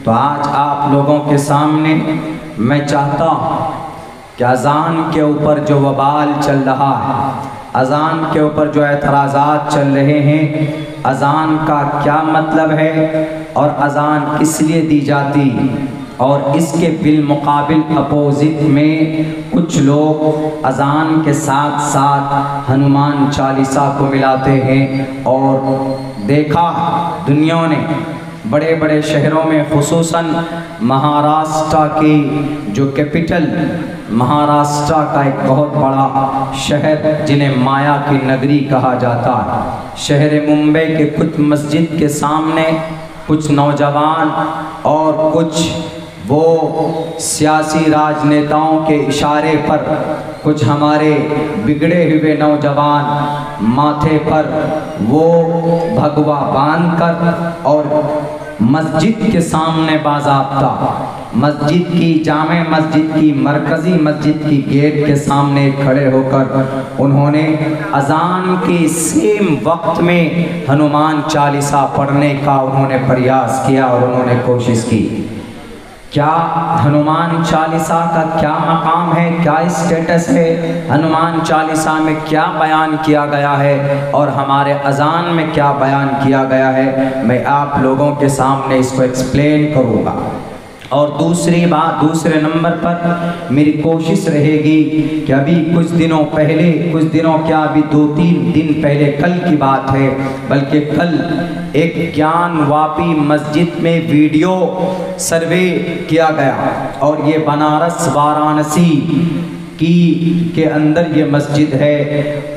तो आज आप लोगों के सामने मैं चाहता हूँ कि अज़ान के ऊपर जो वबाल चल रहा है, अज़ान के ऊपर जो एतराज़ात चल रहे हैं, अज़ान का क्या मतलब है और अज़ान किस लिए दी जाती, और इसके बिलमुकाबिल अपोजिट में कुछ लोग अज़ान के साथ साथ हनुमान चालीसा को मिलाते हैं। और देखा दुनिया ने बड़े बड़े शहरों में, खुसूसन महाराष्ट्र की जो कैपिटल, महाराष्ट्र का एक बहुत बड़ा शहर जिन्हें माया की नगरी कहा जाता है, शहर मुंबई के कुछ मस्जिद के सामने कुछ नौजवान और कुछ वो सियासी राजनेताओं के इशारे पर कुछ हमारे बिगड़े हुए नौजवान माथे पर वो भगवा बांधकर और मस्जिद के सामने बाज़ाब्ता मस्जिद की, जामे मस्जिद की, मरकज़ी मस्जिद की गेट के सामने खड़े होकर उन्होंने अज़ान के सेम वक्त में हनुमान चालीसा पढ़ने का उन्होंने प्रयास किया और उन्होंने कोशिश की। क्या हनुमान चालीसा का क्या मकाम है, क्या स्टेटस है, हनुमान चालीसा में क्या बयान किया गया है और हमारे अज़ान में क्या बयान किया गया है, मैं आप लोगों के सामने इसको एक्सप्लेन करूँगा। और दूसरी बात, दूसरे नंबर पर मेरी कोशिश रहेगी कि अभी कुछ दिनों पहले, कुछ दिनों क्या अभी 2-3 दिन पहले, कल की बात है, बल्कि कल एक ज्ञानवापी मस्जिद में वीडियो सर्वे किया गया और ये बनारस वाराणसी के अंदर ये मस्जिद है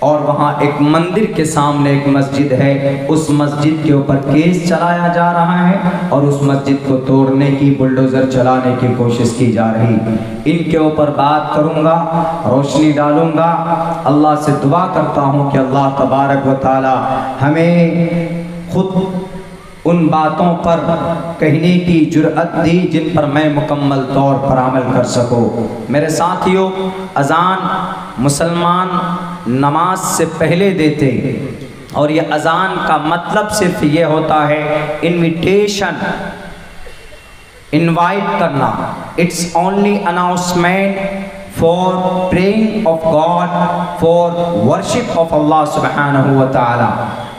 और वहाँ एक मंदिर के सामने एक मस्जिद है, उस मस्जिद के ऊपर केस चलाया जा रहा है और उस मस्जिद को तोड़ने की, बुलडोज़र चलाने की कोशिश की जा रही। इनके ऊपर बात करूँगा, रोशनी डालूँगा। अल्लाह से दुआ करता हूँ कि अल्लाह तबारक व तआला हमें खुद उन बातों पर कहने की जुर्अत दी जिन पर मैं मुकम्मल तौर पर अमल कर सकूँ। मेरे साथियों, अज़ान मुसलमान नमाज से पहले देते और ये अज़ान का मतलब सिर्फ ये होता है इनविटेशन, इनवाइट करना। It's only announcement for praying of God, for worship of Allah सुब्हानहू व तआला।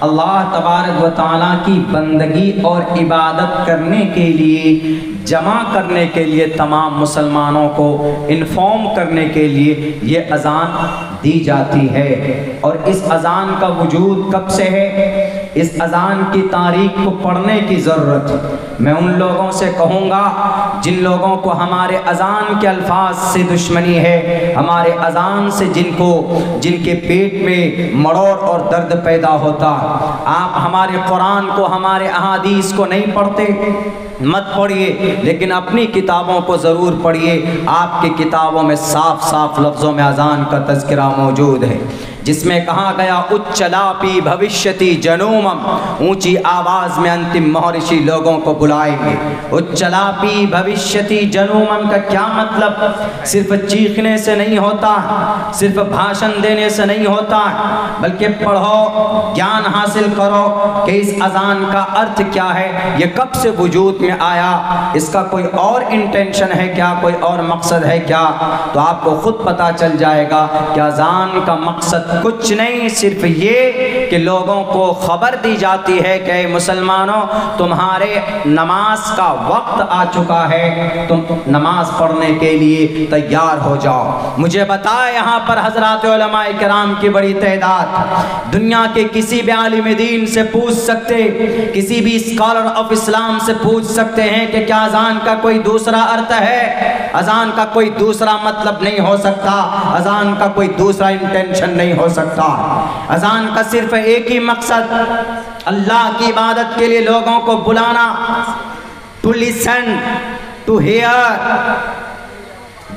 अल्लाह तबारक व तआला की बंदगी और इबादत करने के लिए, जमा करने के लिए, तमाम मुसलमानों को इन्फॉर्म करने के लिए ये अज़ान दी जाती है। और इस अज़ान का वजूद कब से है, इस अज़ान की तारीख को पढ़ने की ज़रूरत है। मैं उन लोगों से कहूँगा जिन लोगों को हमारे अज़ान के अल्फाज से दुश्मनी है, हमारे अज़ान से जिनके पेट में मरोड़ और दर्द पैदा होता, आप हमारे कुरान को, हमारे अहादीस को नहीं पढ़ते, मत पढ़िए, लेकिन अपनी किताबों को ज़रूर पढ़िए। आपकी किताबों में साफ साफ लफ्ज़ों में अज़ान का तज़किरा मौजूद है, जिसमें कहा गया उच्चलापी भविष्यति जनूमम, ऊंची आवाज़ में अंतिम महर्षि लोगों को बुलाएंगे। उच्चलापी भविष्यति जनूमम का क्या मतलब? सिर्फ चीखने से नहीं होता, सिर्फ भाषण देने से नहीं होता, बल्कि पढ़ो, ज्ञान हासिल करो कि इस अज़ान का अर्थ क्या है, ये कब से वजूद में आया, इसका कोई और इंटेंशन है क्या, कोई और मकसद है क्या, तो आपको खुद पता चल जाएगा कि अज़ान का मकसद कुछ नहीं, सिर्फ ये कि लोगों को खबर दी जाती है कि मुसलमानों, तुम्हारे नमाज का वक्त आ चुका है, तुम नमाज पढ़ने के लिए तैयार हो जाओ। मुझे बताया यहाँ पर हजरात उलमाए किराम की बड़ी तादाद, दुनिया के किसी भी आलिम दीन से पूछ सकते, किसी भी स्कॉलर ऑफ इस्लाम से पूछ सकते हैं कि क्या अज़ान का कोई दूसरा अर्थ है, अज़ान का कोई दूसरा मतलब नहीं हो सकता, अज़ान का कोई दूसरा इंटेंशन नहीं हो सकता। अज़ान का सिर्फ एक ही मकसद, अल्लाह की इबादत के लिए लोगों को बुलाना, to listen, to hear,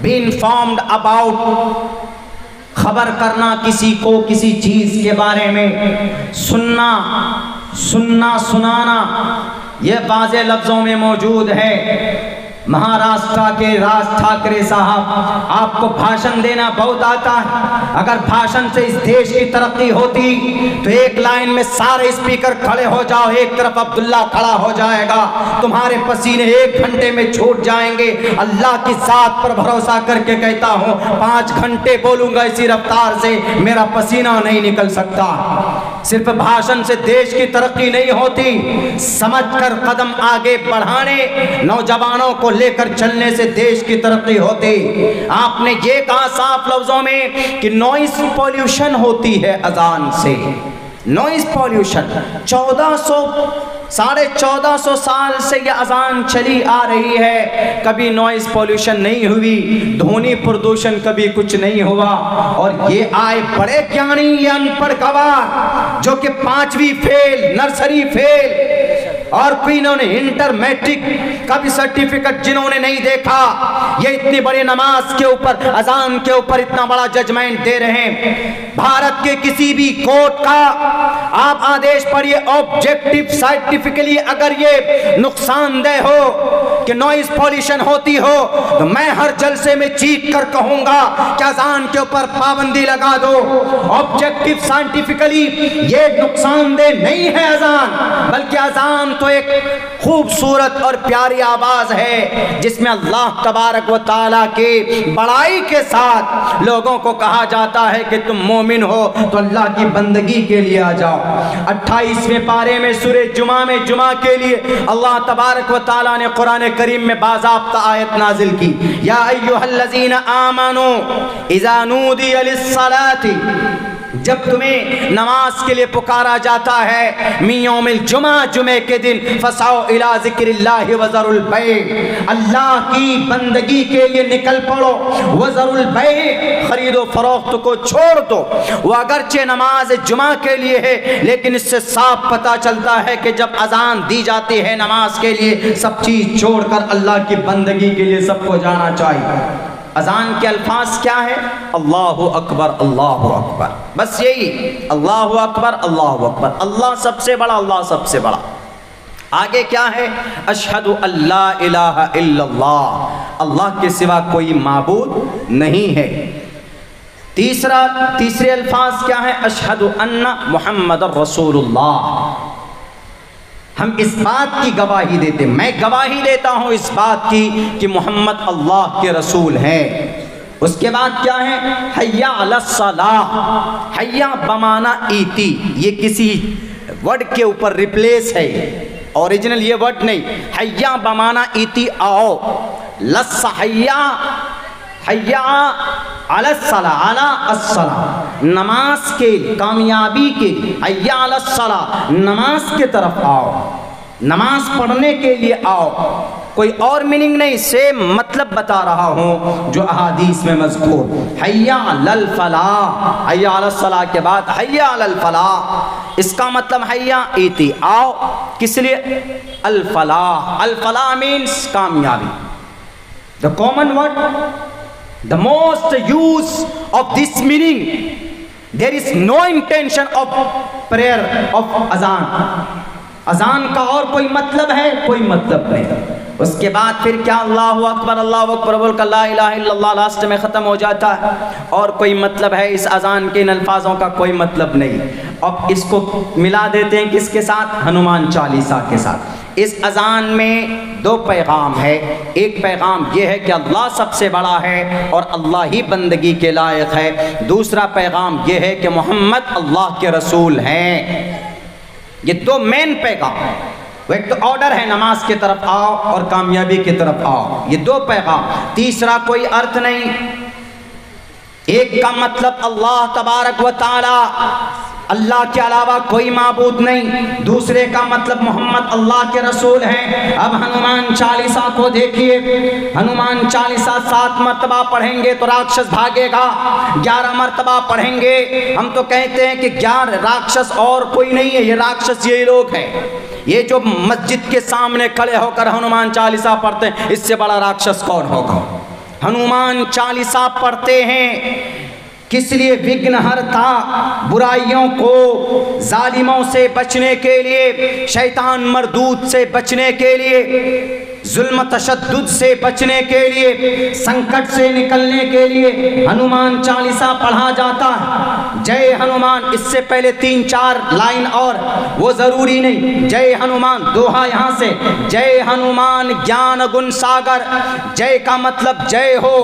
be informed about, खबर करना किसी को किसी चीज के बारे में, सुनना सुनाना, ये वाज़े लफ्ज़ों में मौजूद है। महाराष्ट्र के राज ठाकरे साहब, आपको भाषण देना बहुत आता है। अगर भाषण से इस देश की तरक्की होती तो एक लाइन में सारे स्पीकर खड़े हो जाओ, एक तरफ अब्दुल्ला खड़ा हो जाएगा, तुम्हारे पसीने 1 घंटे में छूट जाएंगे। अल्लाह की जात पर भरोसा करके कहता हूँ 5 घंटे बोलूंगा इसी रफ्तार से, मेरा पसीना नहीं निकल सकता। सिर्फ भाषण से देश की तरक्की नहीं होती, समझकर कदम आगे बढ़ाने, नौजवानों को लेकर चलने से देश की तरक्की होती। आपने ये कहा साफ लफ्जों में कि नॉइस पॉल्यूशन होती है अजान से। नॉइस पॉल्यूशन 1400 साल से यह अजान चली आ रही है, कभी नॉइस पॉल्यूशन नहीं हुई, ध्वनि प्रदूषण कभी कुछ नहीं हुआ। और ये आए बड़े ज्ञानी, ये अनपढ़ गवार जो कि 5वीं फेल, नर्सरी फेल, और कोई इन्होंने इंटर मैट्रिक का भी सर्टिफिकेट जिन्होंने नहीं देखा, ये इतनी बड़ी नमाज के ऊपर, अजान के ऊपर इतना बड़ा जजमेंट दे रहे हैं। भारत के किसी भी कोर्ट का आप आदेश पढ़िए, ऑब्जेक्टिव साइंटिफिकली अगर ये नुकसानदेह हो कि नॉइस पॉल्यूशन होती हो, तो मैं हर जलसे में चीख कर कहूंगा कि अजान के ऊपर पाबंदी लगा दो। ऑब्जेक्टिव साइंटिफिकली ये नुकसानदेह नहीं है अजान, बल्कि अजान तो एक खूबसूरत और प्यारी आवाज है जिसमें अल्लाह तबारक व तआला की बड़ाई के साथ लोगों को कहा जाता है कि तुम मोमिन हो तो अल्लाह की बंदगी के लिए आ जाओ। 28वें पारे में सूरे जुमा में जुमा के लिए अल्लाह तबारक व तआला ने कुरान करीम में बाज़ाब्ता आयत नाजिल की, या अय्युहल्लज़ीना आमनू इज़ा नूदिया लिस्सलाति, जब तुम्हें नमाज के लिए पुकारा जाता है मिन यौमिल जुमा, जुमे के दिन, फसाओ इला ज़िक्रिल्लाहि वज़रुल बै, अल्लाह की बंदगी के लिए निकल पड़ो। वज़रुल बै, खरीदो फरोख्त को छोड़ दो। वो अगरचे नमाज जुमा के लिए है, लेकिन इससे साफ पता चलता है कि जब अजान दी जाती है नमाज के लिए, सब चीज छोड़कर अल्लाह की बंदगी के लिए सबको जाना चाहिए। अजान के अल्फाज क्या है? अल्लाहु अकबर, अल्लाहु अकबर, बस यही, अल्लाहु अकबर, अल्लाहु अकबर, अल्लाह सबसे बड़ा, अल्लाह सबसे बड़ा। आगे क्या है? अशहदु अल्ला इलाहा इल्लल्लाह, अल्लाह के सिवा कोई माबूद नहीं है। तीसरे अल्फाज क्या है? अशहदु अन्ना मुहम्मद रसूलुल्लाह, हम इस बात की गवाही देते, मैं गवाही देता हूँ इस बात की कि मोहम्मद अल्लाह के रसूल हैं। उसके बाद क्या है? हय्या अलस्सलाह, हय्या बमाना ईती, ये किसी वर्ड के ऊपर रिप्लेस है, ओरिजिनल ये वर्ड नहीं। हय्या बमाना ईती, आओ, लस्सा हय्या, हय्या अलस्सला, अला अस्सला, नमाज के कामयाबी के, हय्या अलस्सला, नमाज के तरफ आओ, नमाज पढ़ने के लिए आओ। कोई और मीनिंग नहीं, सेम मतलब बता रहा हूँ जो अहादीस में मज़कूर। हय्या अलल फलाह, हय्या अलस्सला के बाद हय्या अलल फलाह, इसका मतलब हय्या इती, आओ, किस लिए? अल फलाह, अल फलाह मीन्स कामयाबी। The common word, the most use of this meaning, there is no intention of prayer of azan, अजान का और कोई मतलब है? कोई मतलब नहीं। उसके बाद फिर क्या? अल्लाहु अकबर, अल्लाहु अकबर बोलकर ला इलाहा इल्लल्लाह लास्ट में ख़त्म हो जाता है, और कोई मतलब है इस अजान के इन अल्फाजों का? कोई मतलब नहीं। अब इसको मिला देते हैं किसके साथ? हनुमान चालीसा के साथ। इस अजान में 2 पैगाम है। एक पैगाम यह है कि अल्लाह सबसे बड़ा है और अल्लाह ही बंदगी के लायक है। दूसरा पैगाम यह है कि मोहम्मद अल्लाह के रसूल हैं। ये 2 मेन पैगाम, एक तो ऑर्डर है नमाज की तरफ आओ और कामयाबी की तरफ आओ, ये 2 पैगाम, तीसरा कोई अर्थ नहीं। एक का मतलब अल्लाह तबारक व तआला, अल्लाह के अलावा कोई माबूद नहीं। दूसरे का मतलब मोहम्मद अल्लाह के रसूल हैं। अब हनुमान चालीसा को देखिए, हनुमान चालीसा 7 मरतबा पढ़ेंगे तो राक्षस भागेगा, 11 मरतबा पढ़ेंगे, हम तो कहते हैं कि 11 राक्षस और कोई नहीं है, ये राक्षस यही लोग हैं। ये जो मस्जिद के सामने खड़े होकर हनुमान चालीसा पढ़ते हैं, इससे बड़ा राक्षस कौन होगा? हनुमान चालीसा पढ़ते हैं किस लिए? विघ्नहर्ता, बुराइयों को, जालिमों से बचने के लिए, शैतान मरदूत से बचने के लिए, जुल्म तशद्दुद से बचने के लिए, संकट से निकलने के लिए हनुमान चालीसा पढ़ा जाता है। जय हनुमान, इससे पहले 3-4 लाइन और, वो जरूरी नहीं। जय हनुमान, दोहा यहाँ से, जय हनुमान ज्ञान गुण सागर। जय का मतलब जय हो,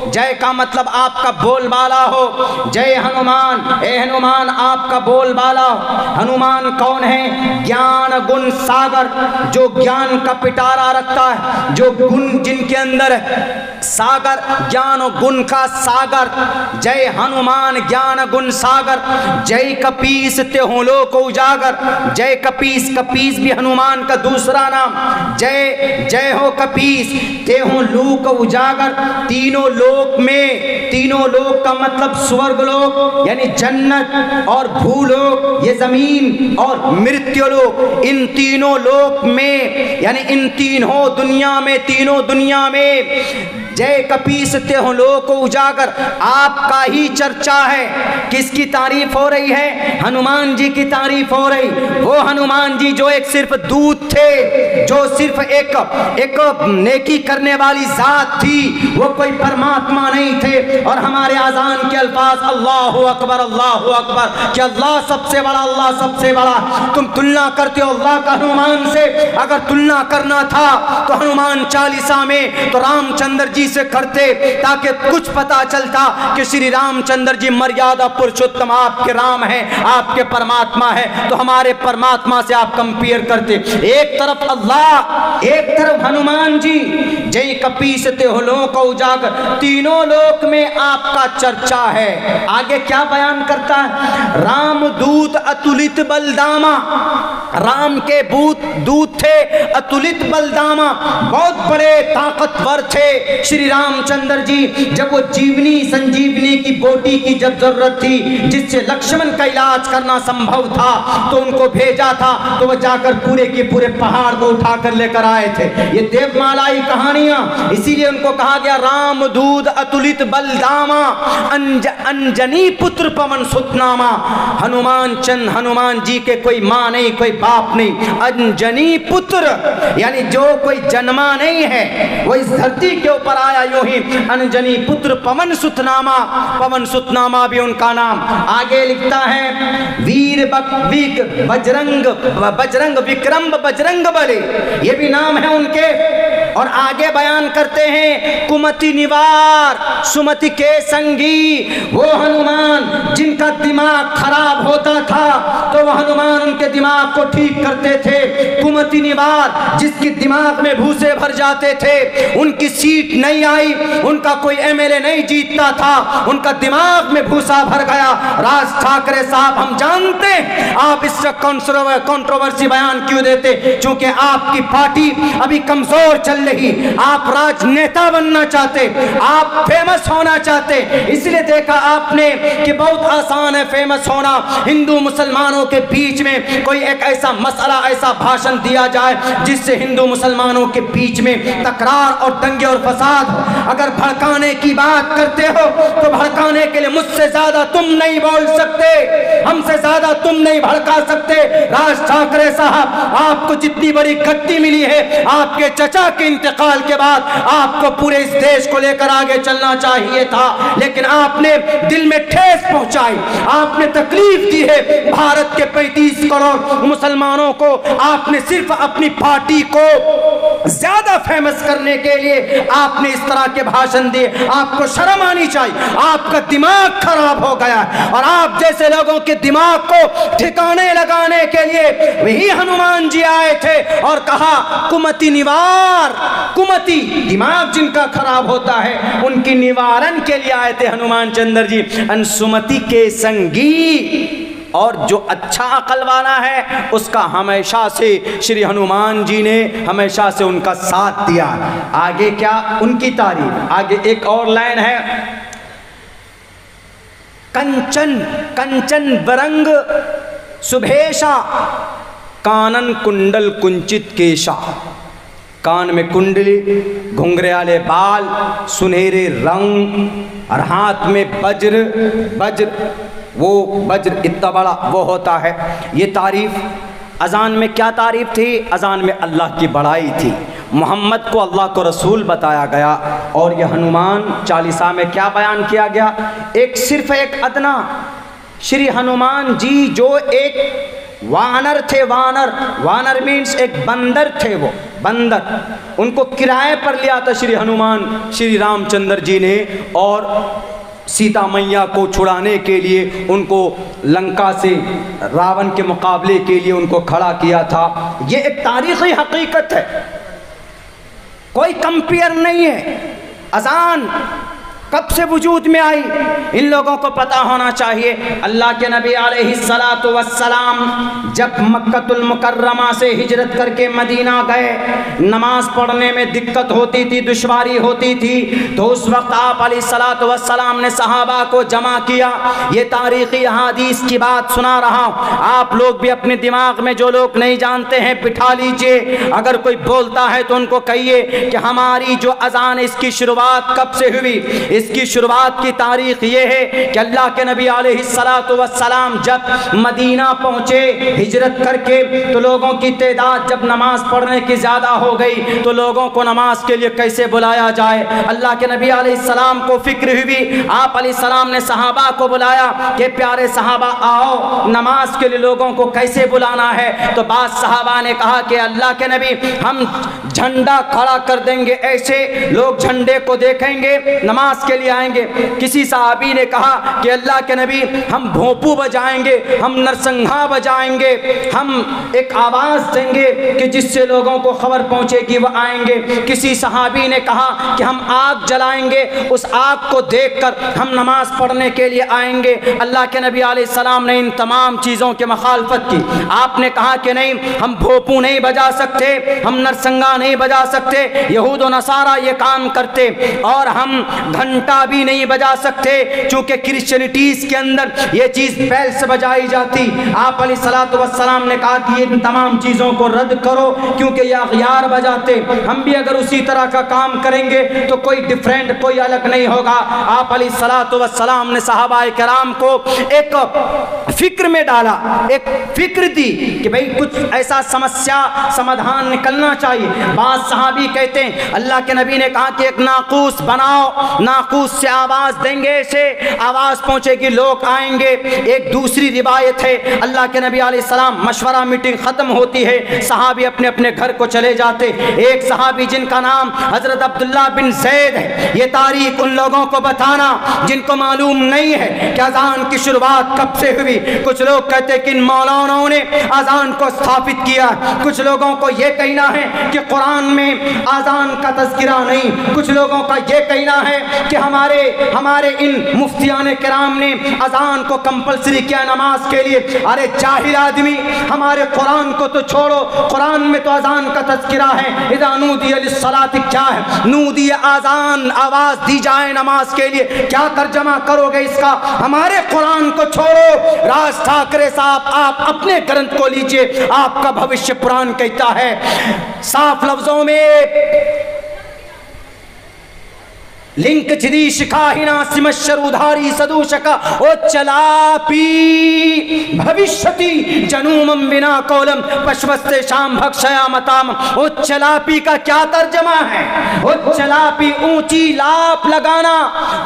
जय का मतलब आपका बोलबाला हो। जय हनुमान, ए हनुमान आपका बोलबाला हो। हनुमान कौन है? ज्ञान गुण सागर, जो ज्ञान का पिटारा रखता है, जो गुण जिनके अंदर है, सागर ज्ञान और गुण का सागर। जय हनुमान ज्ञान गुण सागर। जय कपीस तेहो लोक उजागर। जय कपीस, कपीस भी हनुमान का दूसरा नाम। जय जय हो कपीस तेहो लोक उजागर। तीनों लोक में, तीनों लोक का मतलब स्वर्ग लोक यानी जन्नत, और भूलोक ये जमीन, और मृत्यु लोक, इन तीनों लोक में यानी इन तीनों दुनिया में, तीनों दुनिया में जय कपीस तेहो लोक उजागर। आपका ही चर्चा है। किसकी तारीफ हो रही है? हनुमान जी की तारीफ हो रही। वो हनुमान जी जो एक सिर्फ दूत थे, जो सिर्फ एक नेकी करने वाली जात थी, वो कोई परमात्मा नहीं थे। और हमारे आजान के अल्फाज अल्लाहु अकबर, अल्लाहु अकबर, कि अल्लाह सबसे बड़ा, अल्लाह सबसे बड़ा। तुम तुलना करते हो अल्लाह का हनुमान से। अगर तुलना करना था तो हनुमान चालीसा में तो रामचंद्र जी से करते, ताकि कुछ पता चलता कि श्री रामचंद्र जी मर्यादा पुरुषोत्तम आपके राम हैं, आपके परमात्मा है। तो हमारे परमात्मा से आप कंपेयर करते। एक तरफ अल्लाह, एक तरफ हनुमान जी। जय कपीस तेहो लोक उजागर, तीनों लोक में आपका चर्चा है। आगे क्या बयान करता है? रामदूत अतुलित बलदामा। राम के दूत थे अतुलित बलदामा, बहुत बड़े ताकतवर थे श्री रामचंद्र जी। जब वो जीवनी संजीवनी की बोटी की जब जरूरत थी, जिससे लक्ष्मण का इलाज करना संभव था, तो उनको भेजा था। तो वो जाकर पूरे के पूरे पहाड़ को उठाकर लेकर आए थे। ये देवमालाई कहानियां, इसीलिए उनको कहा गया रामदूत अतुलित बलदामा, अंजनी पुत्र पवन सुतनामा। हनुमान जी के कोई माँ नहीं, कोई बाप नहीं, अंजनी पुत्र यानी जो कोई जन्मा नहीं है, वो इस धरती के ऊपर आया यूं ही। अंजनी पुत्र पवन सुतनामा, पवन सुतनामा भी उनका नाम। आगे लिखता है वीर बजरंग विक्रम बजरंग बली, ये भी नाम है उनके। और आगे बयान करते हैं कुमति निवार सुमति के संगी। वो हनुमान जिनका दिमाग खराब होता था, तो वह हनुमान उनके दिमाग को ठीक करते थे। कुमति निवार, जिसके दिमाग में भूसे भर जाते थे, उनकी सीट नहीं आई, उनका कोई एमएलए नहीं जीतता था, उनका दिमाग में भूसा भर गया। राज ठाकरे साहब, हम जानते हैं आप इससे कंट्रोवर्सी बयान क्यों देते, क्योंकि आपकी पार्टी अभी कमजोर चल रही। आप राजनेता बनना चाहते, आप फेमस होना चाहते, इसलिए देखा आपने कि बहुत आसान है फेमस होना। हिंदू मुसलमानों के बीच में कोई एक ऐसा मसला, ऐसा भाषण दिया जाए जिससे हिंदू मुसलमानों के बीच में तकरार और दंगे और फसाद हो। अगर भड़काने की बात करते हो तो भड़काने के लिए मुझसे ज्यादा तुम नहीं बोल सकते, हमसे ज्यादा तुम नहीं भड़का सकते। राज ठाकरे साहब, आपको जितनी बड़ी गद्दी मिली है, आपके चचा के इंतकाल के बाद आपको पूरे इस देश को लेकर आगे चलना चाहिए था, लेकिन आपने दिल में ठेस पहुंचाई, आपने तकलीफ दी है भारत के 35 करोड़ मुसलमानों को। आपने सिर्फ अपनी पार्टी को ज्यादा फेमस करने के लिए आपने इस तरह के भाषण दिए। आपको शर्म आनी चाहिए, आपका दिमाग खराब हो गया है। और आप जैसे लोगों के दिमाग को ठिकाने लगाने के लिए वही हनुमान जी आए थे और कहा कुमति निवार। कुमति, दिमाग जिनका खराब होता है, उनकी निवारण के लिए आए थे हनुमान चंद्र जी। सुमति के संगी, और जो अच्छा अकल वाला है उसका हमेशा से श्री हनुमान जी ने हमेशा से उनका साथ दिया। आगे क्या उनकी तारीफ, आगे एक और लाइन है, कंचन कंचन बरंग सुभेशा, कानन कुंडल कुंचित केशा। कान में कुंडली, घुंघराले बाल, सुनहरे रंग, और हाथ में वज्र, वो वज्र इतना बड़ा वो होता है। ये तारीफ अजान में क्या तारीफ थी? अजान में अल्लाह की बड़ाई थी। मोहम्मद को अल्लाह को रसूल बताया गया। और यह हनुमान चालीसा में क्या बयान किया गया? एक सिर्फ एक अदना श्री हनुमान जी जो एक वानर थे, वानर मीन्स एक बंदर थे, वो बंदर, उनको किराए पर लिया था श्री हनुमान श्री रामचंद्र जी ने, और सीता मैया को छुड़ाने के लिए उनको लंका से रावण के मुकाबले के लिए उनको खड़ा किया था। ये एक तारीख़ी हकीकत है, कोई कंपेयर नहीं है। अजान कब से वजूद में आई, इन लोगों को पता होना चाहिए। अल्लाह के नबी अलैहिस्सलातु वस्सलाम जब मक्कतुल मुकर्रमा से हिजरत करके मदीना गए, नमाज पढ़ने में दिक्कत होती थी, दुश्वारी होती थी, तो उस वक्त आप अलैहिस्सलातु वस्सलाम ने सहाबा को जमा किया। ये तारीख़ी हदीस की बात सुना रहा हूँ, आप लोग भी अपने दिमाग में जो लोग नहीं जानते हैं बिठा लीजिए। अगर कोई बोलता है तो उनको कहिए कि हमारी जो अजान इसकी शुरुआत कब से हुई। इसकी शुरुआत की तारीख ये है कि अल्लाह के नबी अलैहिस्सलातु वस्सलाम जब मदीना पहुँचे हिजरत करके, तो लोगों की तादाद जब नमाज पढ़ने की ज़्यादा हो गई तो लोगों को नमाज के लिए कैसे बुलाया जाए। अल्लाह के नबी अलैहिस्सलाम को फिक्र हुई, आप अलैहिस्सलाम ने सहाबा को बुलाया कि प्यारे सहाबा आओ, नमाज के लिए लोगों को कैसे बुलाना है। तो बाद सहाबा ने कहा कि अल्लाह के नबी हम झंडा खड़ा कर देंगे, ऐसे लोग झंडे को देखेंगे नमाज के लिए आएंगे। किसी साहबी ने कहा कि अल्लाह के नबी हम भोंपू बजाएंगे, हम नरसंघा बजाएंगे, हम एक आवाज़ देंगे कि जिससे लोगों को खबर पहुंचेगी वह आएंगे। किसी सहाबी ने कहा कि हम आग जलाएंगे, उस आग को देखकर हम नमाज पढ़ने के लिए आएंगे। अल्लाह के नबी अलैहिस्सलाम ने इन तमाम चीज़ों की मुखालफत की। आपने कहा कि नहीं, हम भोंपू नहीं बजा सकते, हम नरसंगा नहीं बजा सकते, यहूद व नसारा ये काम करते, और हम घंटा भी नहीं बजा सकते क्योंकि क्रिश्चियनिटीज के अंदर ये चीज़ बैल से बजाई जाती। आप अलैहिस्सलातु वस्सलाम ने कहा कि इन तमाम चीज़ों को रद्द करो क्योंकि ये अग़यार बजाते, हम भी अगर उसी तरह का काम करेंगे तो कोई डिफरेंट, कोई अलग नहीं होगा। आप अलैहिस्सलातु वस्सलाम ने सहाबाए किराम को एक फिक्र में डाला, एक फिक्र दी कि भाई कुछ ऐसा समस्या समाधान निकलना चाहिए। बाद सहाबी कहते हैं अल्लाह के नबी ने कहा कि एक नाकूस बनाओ, नाकूस से आवाज़ देंगे, से आवाज़ पहुँचेगी, लोग आएंगे। एक दूसरी रिवायत है अल्लाह के नबी अलैहिस्सलाम मशवरा मीटिंग ख़त्म होती है, सहाबी अपने अपने घर को चले जाते। एक सहाबी जिनका नाम हज़रत अब्दुल्ला बिन ज़ैद है, ये तारीख उन लोगों को बताना जिनको मालूम नहीं है कि अजान की शुरुआत कब से हुई। कुछ लोग कहते हैं कि इन मौलानाओं ने अजान को स्थापित किया, कुछ लोगों को ये कहना है कि कुरान में अजान का तज़किरा नहीं, कुछ लोगों का ये कहना है कि हमारे इन मुफ्तियान किराम ने अजान को कंपलसरी किया नमाज के लिए। अरे जाहिल आदमी, हमारे कुरान को तो छोड़ो, कुरान में तो अजान का तज़किरा है। इज़ा नूदिया लिस्सलाति क्या है? नूदिया अजान, आवाज़ दी जाए नमाज के लिए। क्या तर्जमा करोगे इसका? हमारे कुरान को छोड़ो। राज ठाकरे साहब, आप अपने ग्रंथ को लीजिए, आपका भविष्य पुराण कहता है साफ लफ्जों में, लिंक चिदी शिखाहिना सिमशर उधारी सदूशका ओ चलापी भविष्यति जनूमम बिना कोलम पश्वस्ते शाम भक्षया मताम। ओ चलापी का क्या तर्जमा है? ओ चलापी ऊंची लाप लगाना,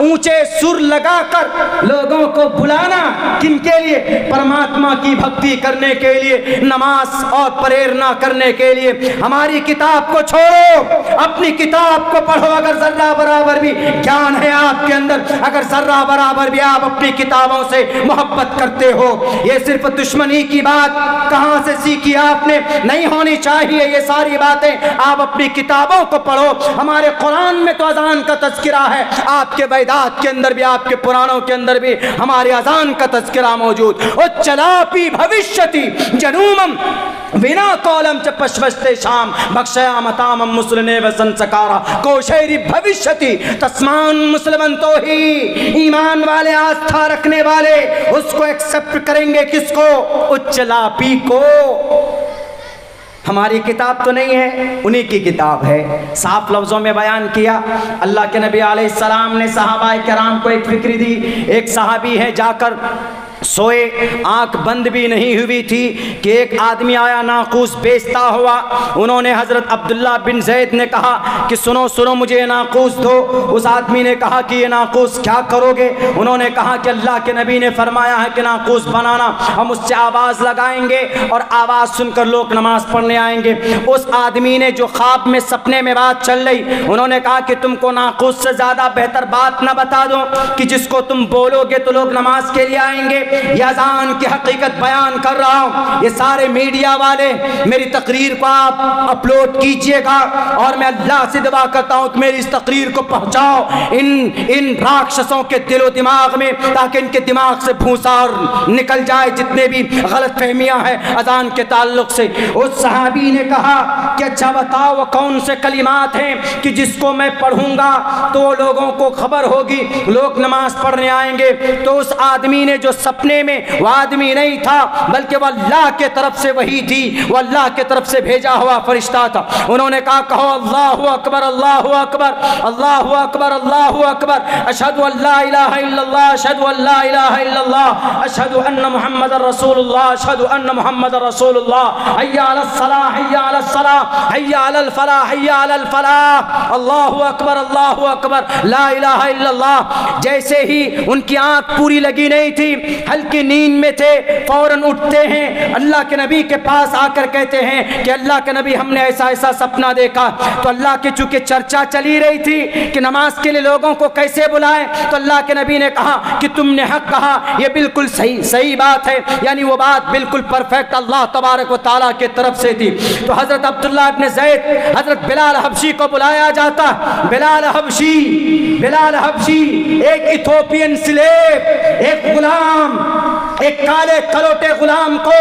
ऊंचे सुर लगाकर लोगों को बुलाना, किनके लिए? परमात्मा की भक्ति करने के लिए, नमाज और प्रेरणा करने के लिए। हमारी किताब को छोड़ो, अपनी किताब को पढ़ो। अगर जर्रा बराबर भी ज्ञान है आपके अंदर, अगर जर्रा बराबर भी आप अपनी किताबों से मोहब्बत करते हो, ये सिर्फ दुश्मनी की बात कहां से सीखी आपने? नहीं होनी चाहिए ये सारी बातें। आप अपनी किताबों को पढ़ो। हमारे कुरान में तो अजान का तज़किरा है, आपके वैदात के अंदर भी, आपके पुराणों के अंदर भी हमारे अजान का तज़किरा मौजूद। उच्चलापी भविष्यति जनूमम बिना कौलम च पश्वस्ते शाम भक्षया मताम मुस्लिने व संस्कारा कोशेरी भविष्यति। तस्मान मुसलमान तो ही ईमान वाले, आस्था रखने वाले उसको एक्सेप्ट करेंगे। किसको? उच्चलापी को। हमारी किताब तो नहीं है, उन्हीं की किताब है। साफ लफ्ज़ों में बयान किया अल्लाह के नबी अलैहिस्सलाम ने सहाबाए किराम को एक फिक्र दी। एक सहाबी है जाकर सोए, आंख बंद भी नहीं हुई थी कि एक आदमी आया नाकूस बेचता हुआ। उन्होंने हज़रत अब्दुल्ला बिन ज़ैद ने कहा कि सुनो सुनो, मुझे ये नाकूस दो। उस आदमी ने कहा कि ये नाकूस क्या करोगे? उन्होंने कहा कि अल्लाह के नबी ने फरमाया है कि नाकूस बनाना, हम उससे आवाज़ लगाएंगे और आवाज़ सुनकर लोग नमाज पढ़ने आएंगे। उस आदमी ने, जो ख्वाब में सपने में बात चल रही, उन्होंने कहा कि तुमको नाकूस से ज़्यादा बेहतर बात ना बता दो कि जिसको तुम बोलोगे तो लोग नमाज के लिए आएंगे। ये अज़ान की हकीकत बयान कर रहा हूँ। ये सारे मीडिया वाले मेरी तकरीर को आप अपलोड कीजिएगा और मैं अल्लाह से दुआ करता हूँ कि मेरी इस तकरीर को पहुँचाओ इन राक्षसों के दिलो दिमाग में, ताकि इनके दिमाग से भूसा निकल जाए जितने भी गलत फहमियाँ हैं अज़ान के ताल्लुक से। उस सहाबी ने कहा कि अच्छा बताओ वो कौन से कलिमात हैं कि जिसको मैं पढ़ूंगा तो लोगों को खबर होगी, लोग नमाज पढ़ने आएंगे। तो उस आदमी ने, जो सपने में वो आदमी नहीं था बल्कि वह अल्लाह के तरफ से वही थी, वह अल्लाह के तरफ से भेजा हुआ फरिश्ता था, उन्होंने कहा कहो अल्लाहु अकबर अल्लाहु अकबर अल्लाहु अकबर अल्लाहु अकबर, अशहदु अल्ला इलाहा इल्लल्लाह अशहदु अल्ला इलाहा इल्लल्लाह अशहदु अन्न मुहम्मदर रसूलुल्लाह अशहदु अन्न मुहम्मदर रसूलुल्लाह, हय्या अलस सलाह हय्या अलस सलाह हय्या अलल फलाह हय्या अलल फलाह, अल्लाहु अकबर ला इलाहा इल्लल्लाह। जैसे ही उनकी आंख पूरी लगी नहीं थी, हल्की नींद में थे, फौरन उठते हैं, अल्लाह के नबी के पास आकर कहते हैं कि अल्लाह के नबी हमने ऐसा ऐसा सपना देखा। तो अल्लाह की चूंकि चर्चा चली रही थी कि नमाज के लिए लोगों को कैसे बुलाएं, तो अल्लाह के नबी ने कहा कि तुमने हक कहा, ये बिल्कुल सही बात है, यानी वो बात बिल्कुल परफेक्ट अल्लाह तबारक व तआला की तरफ से थी। तो हज़रत अब्दुल्ला इब्न ज़ैद, हज़रत बिलाल हबशी को बुलाया जाता। बिलाल हबशी एक इथोपियन स्लेव, एक गुलाम, एक काले कलोटे गुलाम को,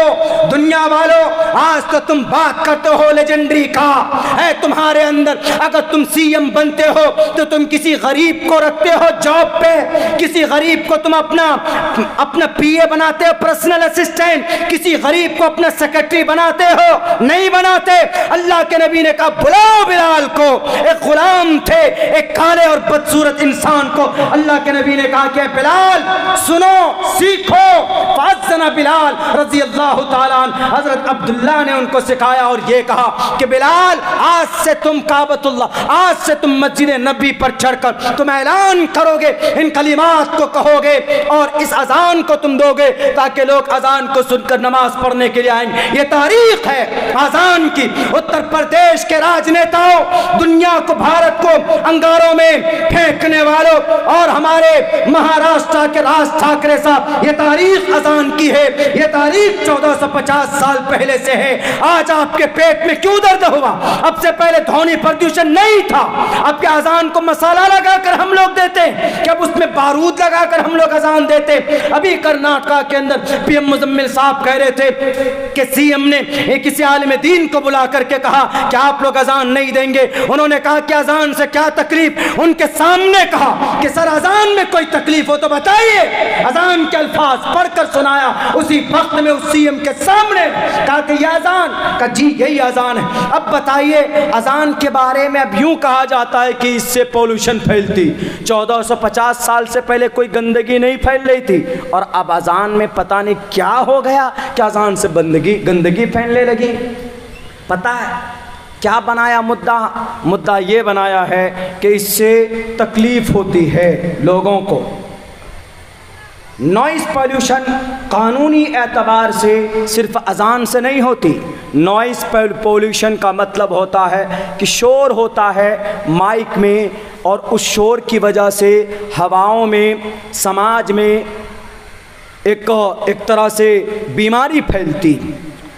दुनिया वालों आज तो तुम बात करते हो लेजेंडरी का है तुम्हारे अंदर, अगर तुम सीएम बनते हो तो तुम किसी गरीब को रखते हो जॉब पे, किसी गरीब को तुम अपना पीए बनाते हो, पर्सनल असिस्टेंट, किसी गरीब को अपना सेक्रेटरी बनाते हो, नहीं बनाते। अल्लाह के नबी ने कहा बुलाओ बिलाल को। एक गुलाम थे, एक काले और बदसूरत इंसान को अल्लाह के नबी ने कहा कि बिलाल सुनो सीखो। फाज़ना बिलाल रज़ी अल्लाह ताला अन्हु, हज़रत अब्दुल्ला ने उनको सिखाया और ये कहा कि बिलाल आज से तुम काबतुल्लाह, आज से तुम मस्जिद नबी पर चढ़कर तुम ऐलान करोगे, इन कलिमात को कहोगे और इस अजान को तुम दोगे ताकि लोग अजान को सुनकर नमाज पढ़ने के लिए आएंगे। ये तारीख है अजान की। उत्तर प्रदेश के राजनेताओं, दुनिया को, भारत को अंगारों में फेंकने वालों और हमारे महाराष्ट्र के राज ठाकरे साहब, ये तारीख अजान की है, ये तारीख 1450 साल पहले से है। आज आपके पेट में क्यों दर्द हुआ? अब से पहले ध्वनि प्रदूषण नहीं था। अब क्या अजान को मसाला लगाकर हम लोग देते, क्या उसमें बारूद लगाकर हम लोग अजान देते? अभी कर्नाटका के अंदर पीएम मुजम्मिल साहब कह रहे थे कि सीएम ने किसी आलिम दीन को बुला करके कहा कि आप लोग अजान नहीं देंगे। उन्होंने कहा कि अजान से क्या तकलीफ? उनके सामने कहा कि सर अजान में कोई तकलीफ हो तो बताइए। अजान के अल्फाज पढ़कर सुनाया उसी वक्त में उस सीएम के सामने, कहा कि यह अजान का जी यही अजान है। अब बताइए अजान के बारे में अब यूं कहा जाता है कि इससे पोल्यूशन फैलती। 1450 साल से पहले कोई गंदगी नहीं फैल रही थी और अब अजान में पता नहीं क्या हो गया कि अजान से गंदगी फैलने लगी। पता है क्या बनाया मुद्दा ये बनाया है कि इससे तकलीफ होती है लोगों को। नॉइज़ पॉल्यूशन कानूनी एतबार से सिर्फ अजान से नहीं होती। नॉइज़ पॉल्यूशन का मतलब होता है कि शोर होता है माइक में और उस शोर की वजह से हवाओं में, समाज में एक तरह से बीमारी फैलती,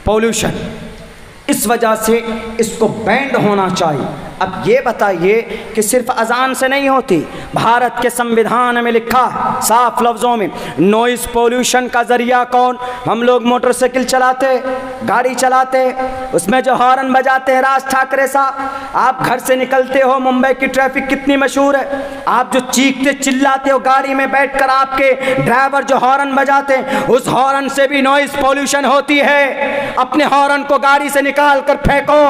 पॉल्यूशन। इस वजह से इसको बैंड होना चाहिए। अब ये बताइए कि सिर्फ अजान से नहीं होती। भारत के संविधान में लिखा है साफ लफ्ज़ों में, नॉइज़ पोल्यूशन का ज़रिया कौन? हम लोग मोटरसाइकिल चलाते, गाड़ी चलाते, उसमें जो हॉर्न बजाते हैं राज ठाकरे साहब। आप घर से निकलते हो, मुंबई की ट्रैफिक कितनी मशहूर है। आप जो चीखते चिल्लाते हो गाड़ी में बैठकर, आपके ड्राइवर जो हॉर्न बजाते हैं, उस हॉर्न से भी नॉइज़ पोल्यूशन होती है। अपने हॉर्न को गाड़ी से निकाल कर फेंको।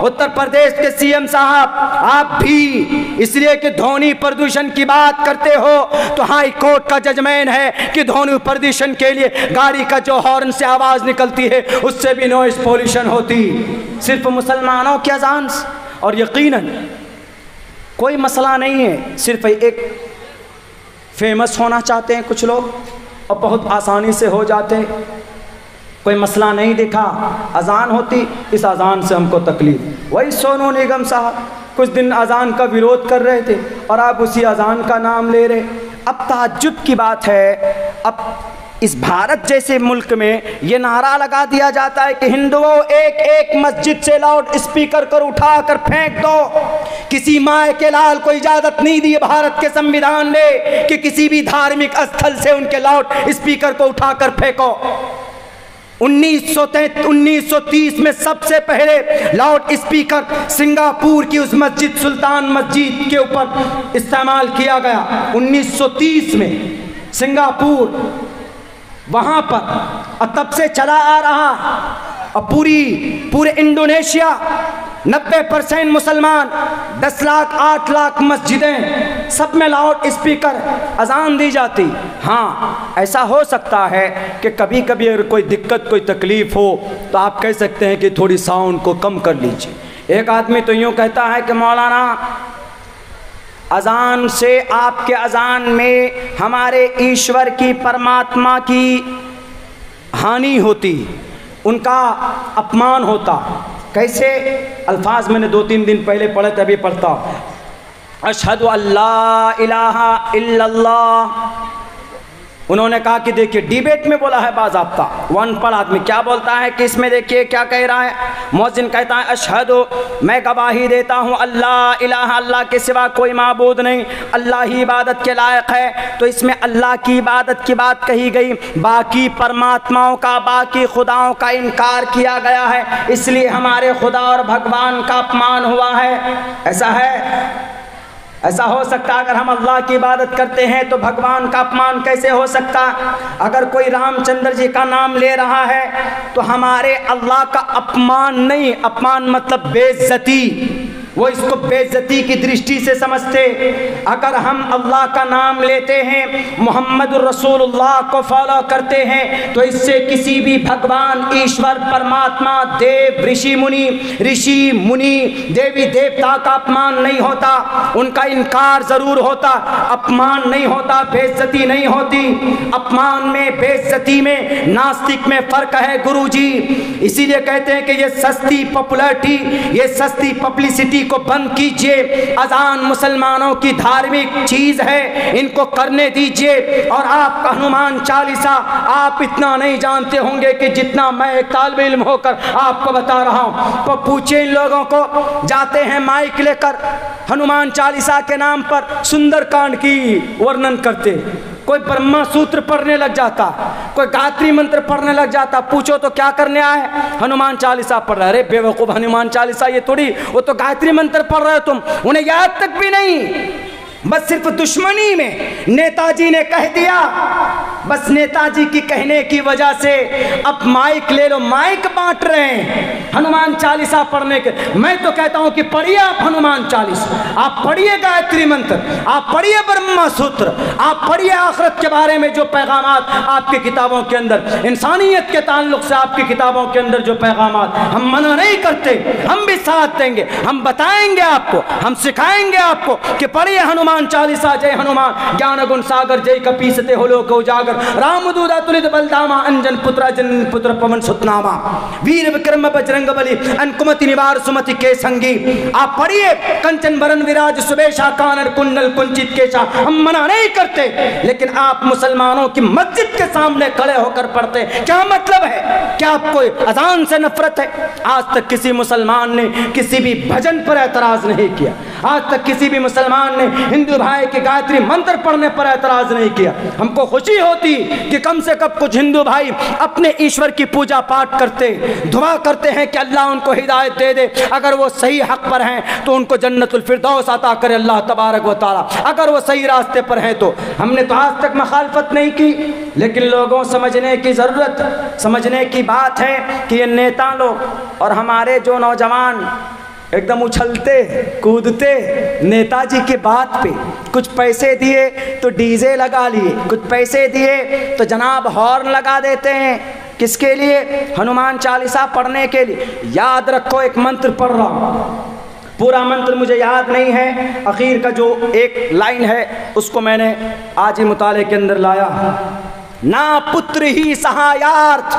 उत्तर प्रदेश के सीएम साहब आप भी, इसलिए कि ध्वनि प्रदूषण की बात करते हो तो हाई कोर्ट का जजमेंट है कि ध्वनि प्रदूषण के लिए गाड़ी का जो हॉर्न से आवाज़ निकलती है उससे भी नॉइस पोल्यूशन होती, सिर्फ मुसलमानों की अजान। और यकीनन कोई मसला नहीं है, सिर्फ एक फेमस होना चाहते हैं कुछ लोग और बहुत आसानी से हो जाते, कोई मसला नहीं दिखा, अजान होती, इस अजान से हमको तकलीफ। वही सोनू निगम साहब कुछ दिन अजान का विरोध कर रहे थे और आप उसी अजान का नाम ले रहे। अब ताज्जुब की बात है, अब इस भारत जैसे मुल्क में ये नारा लगा दिया जाता है कि हिंदुओं एक एक मस्जिद से लाउड स्पीकर कर उठा कर फेंक दो। किसी माए के लाल को इजाज़त नहीं दी भारत के संविधान ने कि किसी भी धार्मिक स्थल से उनके लाउड स्पीकर को उठा कर फेंको। 1930 में सबसे पहले लाउड स्पीकर सिंगापुर की उस मस्जिद सुल्तान मस्जिद के ऊपर इस्तेमाल किया गया 1930 में, सिंगापुर वहाँ पर, और तब से चला आ रहा। और पूरे इंडोनेशिया 90% मुसलमान, 10 लाख 8 लाख मस्जिदें, सब में लाउड स्पीकर अजान दी जाती। हाँ, ऐसा हो सकता है कि कभी कभी अगर कोई दिक्कत कोई तकलीफ़ हो तो आप कह सकते हैं कि थोड़ी साउंड को कम कर लीजिए। एक आदमी तो यूँ कहता है कि मौलाना अजान से, आपके अजान में हमारे ईश्वर की, परमात्मा की हानि होती, उनका अपमान होता। कैसे? अल्फाज मैंने 2-3 दिन पहले पढ़े थे, अभी पढ़ता हूँ। अशहदु अल्ला इलाहा इल्लल्लाह। उन्होंने कहा कि देखिए, डिबेट में बोला है बाज़ाब्ता, वन पर आदमी क्या बोलता है कि इसमें देखिए क्या कह रहा है। मुअज्जिन कहता है अशहदु, मैं गवाही देता हूँ, अल्लाह इलाहा, अल्लाह के सिवा कोई माबूद नहीं, अल्लाह ही इबादत के लायक है। तो इसमें अल्लाह की इबादत की बात कही गई, बाकी परमात्माओं का, बाकी खुदाओं का इनकार किया गया है, इसलिए हमारे खुदा और भगवान का अपमान हुआ है। ऐसा है? ऐसा हो सकता है अगर हम अल्लाह की इबादत करते हैं तो भगवान का अपमान कैसे हो सकता? अगर कोई रामचंद्र जी का नाम ले रहा है तो हमारे अल्लाह का अपमान नहीं, अपमान मतलब बेइज्जती, वो इसको बेइज्जती की दृष्टि से समझते। अगर हम अल्लाह का नाम लेते हैं, मोहम्मद रसूलुल्लाह को फॉलो करते हैं, तो इससे किसी भी भगवान, ईश्वर, परमात्मा, देव, ऋषि मुनि, देवी देवता का अपमान नहीं होता, उनका इनकार ज़रूर होता, अपमान नहीं होता, बेइज्जती नहीं होती। अपमान में, बेइज्जती में, नास्तिक में फ़र्क है गुरुजी। इसीलिए कहते हैं कि ये सस्ती पॉपुलैरिटी, ये सस्ती पब्लिसिटी को बंद कीजिए। अजान मुसलमानों की धार्मिक चीज है, इनको करने दीजिए। और आपका हनुमान चालीसा आप इतना नहीं जानते होंगे कि जितना मैं एक तालिब इल्म होकर आपको बता रहा हूं। तो पूछे इन लोगों को, जाते हैं माइक लेकर हनुमान चालीसा के नाम पर सुंदरकांड की वर्णन करते, कोई ब्रह्मा सूत्र पढ़ने लग जाता, कोई गायत्री मंत्र पढ़ने लग जाता। पूछो तो क्या करने आए? हनुमान चालीसा पढ़ रहे। अरे बेवकूफ, हनुमान चालीसा ये थोड़ी, वो तो गायत्री मंत्र पढ़ रहे हो तुम, उन्हें याद तक भी नहीं। बस सिर्फ दुश्मनी में नेताजी ने कह दिया, बस नेताजी की कहने की वजह से अब माइक ले लो, माइक बांट रहे हैं हनुमान चालीसा पढ़ने के। मैं तो कहता हूं कि पढ़िए आप हनुमान चालीसा, आप पढ़िए गायत्री मंत्र, आप पढ़िए ब्रह्मा सूत्र, आप पढ़िए आखिरत के बारे में जो पैगामात आपकी किताबों के अंदर, इंसानियत के ताल्लुक से आपकी किताबों के अंदर जो पैगामात, हम मना नहीं करते, हम भी साथ देंगे, हम बताएंगे आपको, हम सिखाएंगे आपको कि पढ़िए हनुमान चालीसा। जय हनुमान ज्ञान गुण सागर, जय कपीसते हो लोक उजागर, रामदूता तुलित बलदामा, अंजन पुत्र जन पुत्र पवन सुतनामा, वीर विक्रम बजरंग बली, अनुकुमति निवार सुमति के संगी। आप पढ़िए कंचन बरन विराज सुबेशा, कानन कुंडल कुंचित केशा। हम मना नहीं करते, लेकिन आप मुसलमानों की मस्जिद के सामने खड़े होकर पढ़ते, क्या मतलब है? क्या आपको अजान से नफरत है? आज तक किसी मुसलमान ने किसी भी भजन पर एतराज नहीं किया, आज तक किसी भी मुसलमान ने हिंदू भाई के गायत्री मंत्र पढ़ने पर एतराज नहीं किया। हमको खुशी होती कि कम से कम कुछ हिंदू भाई अपने ईश्वर की पूजा पाठ करते, दुआ करते हैं कि अल्लाह उनको हिदायत दे दे, अगर वो सही हक पर हैं तो उनको जन्नतुल फिरदौस अता करे अल्लाह तबारक व तआला, अगर वो सही रास्ते पर हैं तो। हमने तो आज तक मुखालफत नहीं की, लेकिन लोगों समझने की ज़रूरत, समझने की बात है कि ये नेता लोग और हमारे जो नौजवान एकदम उछलते कूदते नेताजी की बात पे। कुछ पैसे दिए तो डीजे लगा लिए, कुछ पैसे दिए तो जनाब हॉर्न लगा देते हैं। किसके लिए? हनुमान चालीसा पढ़ने के लिए। याद रखो, एक मंत्र पढ़ रहा हूँ, पूरा मंत्र मुझे याद नहीं है, आखिर का जो एक लाइन है उसको मैंने आज ही मुताले के अंदर लाया। ना पुत्र ही सहायार्थ,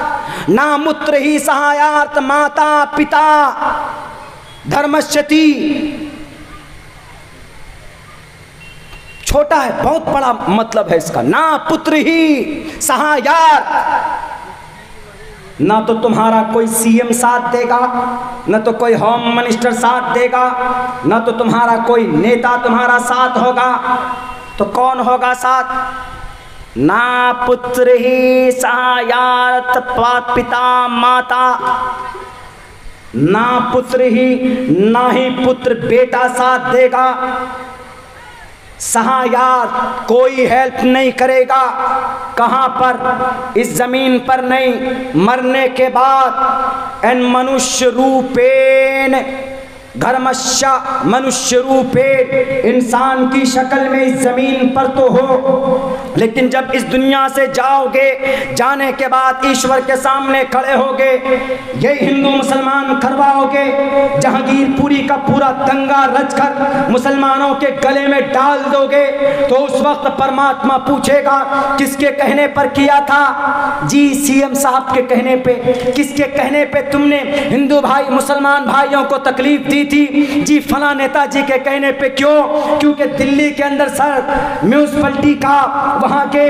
ना मुत्र ही सहायार्थ, माता पिता धर्मश्यति। छोटा है, बहुत बड़ा मतलब है इसका। ना पुत्र ही सहायार्थ, ना तो तुम्हारा कोई सीएम साथ देगा, ना तो कोई होम मिनिस्टर साथ देगा, ना तो तुम्हारा कोई नेता तुम्हारा साथ होगा, तो कौन होगा साथ? ना पुत्र ही सहायार्थ, पिता माता, ना पुत्र ही, ना ही पुत्र बेटा साथ देगा, सहायार्थ कोई हेल्प नहीं करेगा। कहाँ पर? इस जमीन पर नहीं, मरने के बाद। एन मनुष्य रूपेण घर्मश्य, मनुष्य रूपेण, इंसान की शक्ल में इस जमीन पर तो हो, लेकिन जब इस दुनिया से जाओगे, जाने के बाद ईश्वर के सामने खड़े होगे, यही हिंदू मुसलमान करवाओगे, जहांगीरपुरी का पूरा दंगा रचकर मुसलमानों के गले में डाल दोगे, तो उस वक्त परमात्मा पूछेगा किसके कहने पर किया था? जी सीएम साहब के कहने पे। किसके कहने पे तुमने हिंदू भाई मुसलमान भाइयों को तकलीफ दी थी? जी फला नेताजी के कहने पे। क्यों? क्योंकि दिल्ली के अंदर सर म्यूनिसिपैलिटी का, वहां के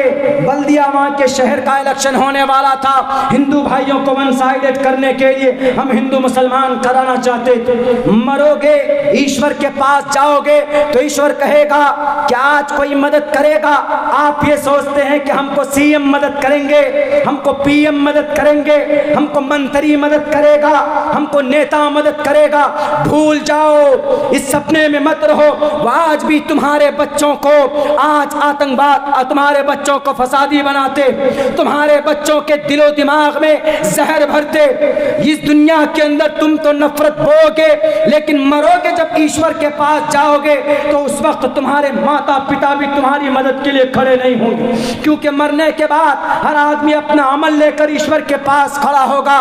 बल्दिया, वहां के शहर का इलेक्शन होने वाला था। हिंदू भाइयों को वन साइडेड करने के लिए हम हिंदू मुसलमान कराना चाहते थे। मरोगे, ईश्वर के पास जाओगे तो ईश्वर कहेगा क्या आज कोई मदद करेगा? आप ये सोचते हैं कि हमको सीएम मदद करेंगे, हमको पीएम मदद करेंगे, हमको मंत्री मदद करेगा, हमको नेता मदद करेगा। भूल जाओ, इस सपने में मत रहो। वो आज भी तुम्हारे बच्चों को आज आतंकवाद, तुम्हारे बच्चों को फसादी बनाते, तुम्हारे बच्चों के दिलो दिमाग में जहर भरते। इस दुनिया के अंदर तुम तो नफरत बोगे, लेकिन मरोगे जब ईश्वर के पास जाओगे तो उस वक्त तुम्हारे माता पिता भी तुम्हारी मदद के लिए खड़े नहीं होंगे, क्योंकि मरने के बाद हर आदमी अपना अमल लेकर ईश्वर के पास खड़ा होगा।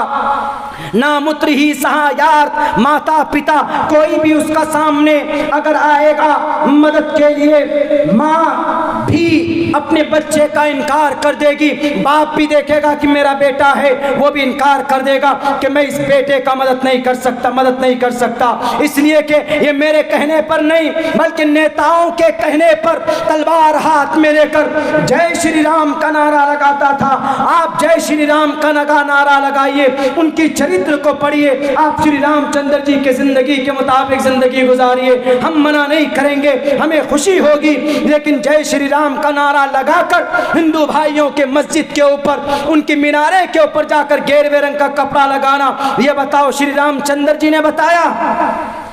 ना मुत्र ही सहायार्थ, माता पिता कोई भी उसका सामने अगर आएगा मदद के लिए, माँ भी अपने बच्चे का इनकार कर देगी, बाप भी देखेगा कि मेरा बेटा है, वो भी इनकार कर देगा कि मैं इस बेटे का मदद नहीं कर सकता, इसलिए कि ये मेरे कहने पर नहीं बल्कि नेताओं के कहने पर तलवार हाथ में लेकर जय श्री राम का नारा लगाता था। आप जय श्री राम का नारा लगाइए, उनकी चरित्र को पढ़िए, आप श्री रामचंद्र जी के जिंदगी के मुताबिक जिंदगी गुजारिए। हम मना नहीं करेंगे, हमें खुशी होगी, लेकिन जय श्री राम का नारा लगाकर हिंदू भाइयों के मस्जिद के ऊपर, उनकी मीनारे के ऊपर जाकर गेरुए रंग का कपड़ा लगाना, ये बताओ श्री रामचंद्र जी ने बताया?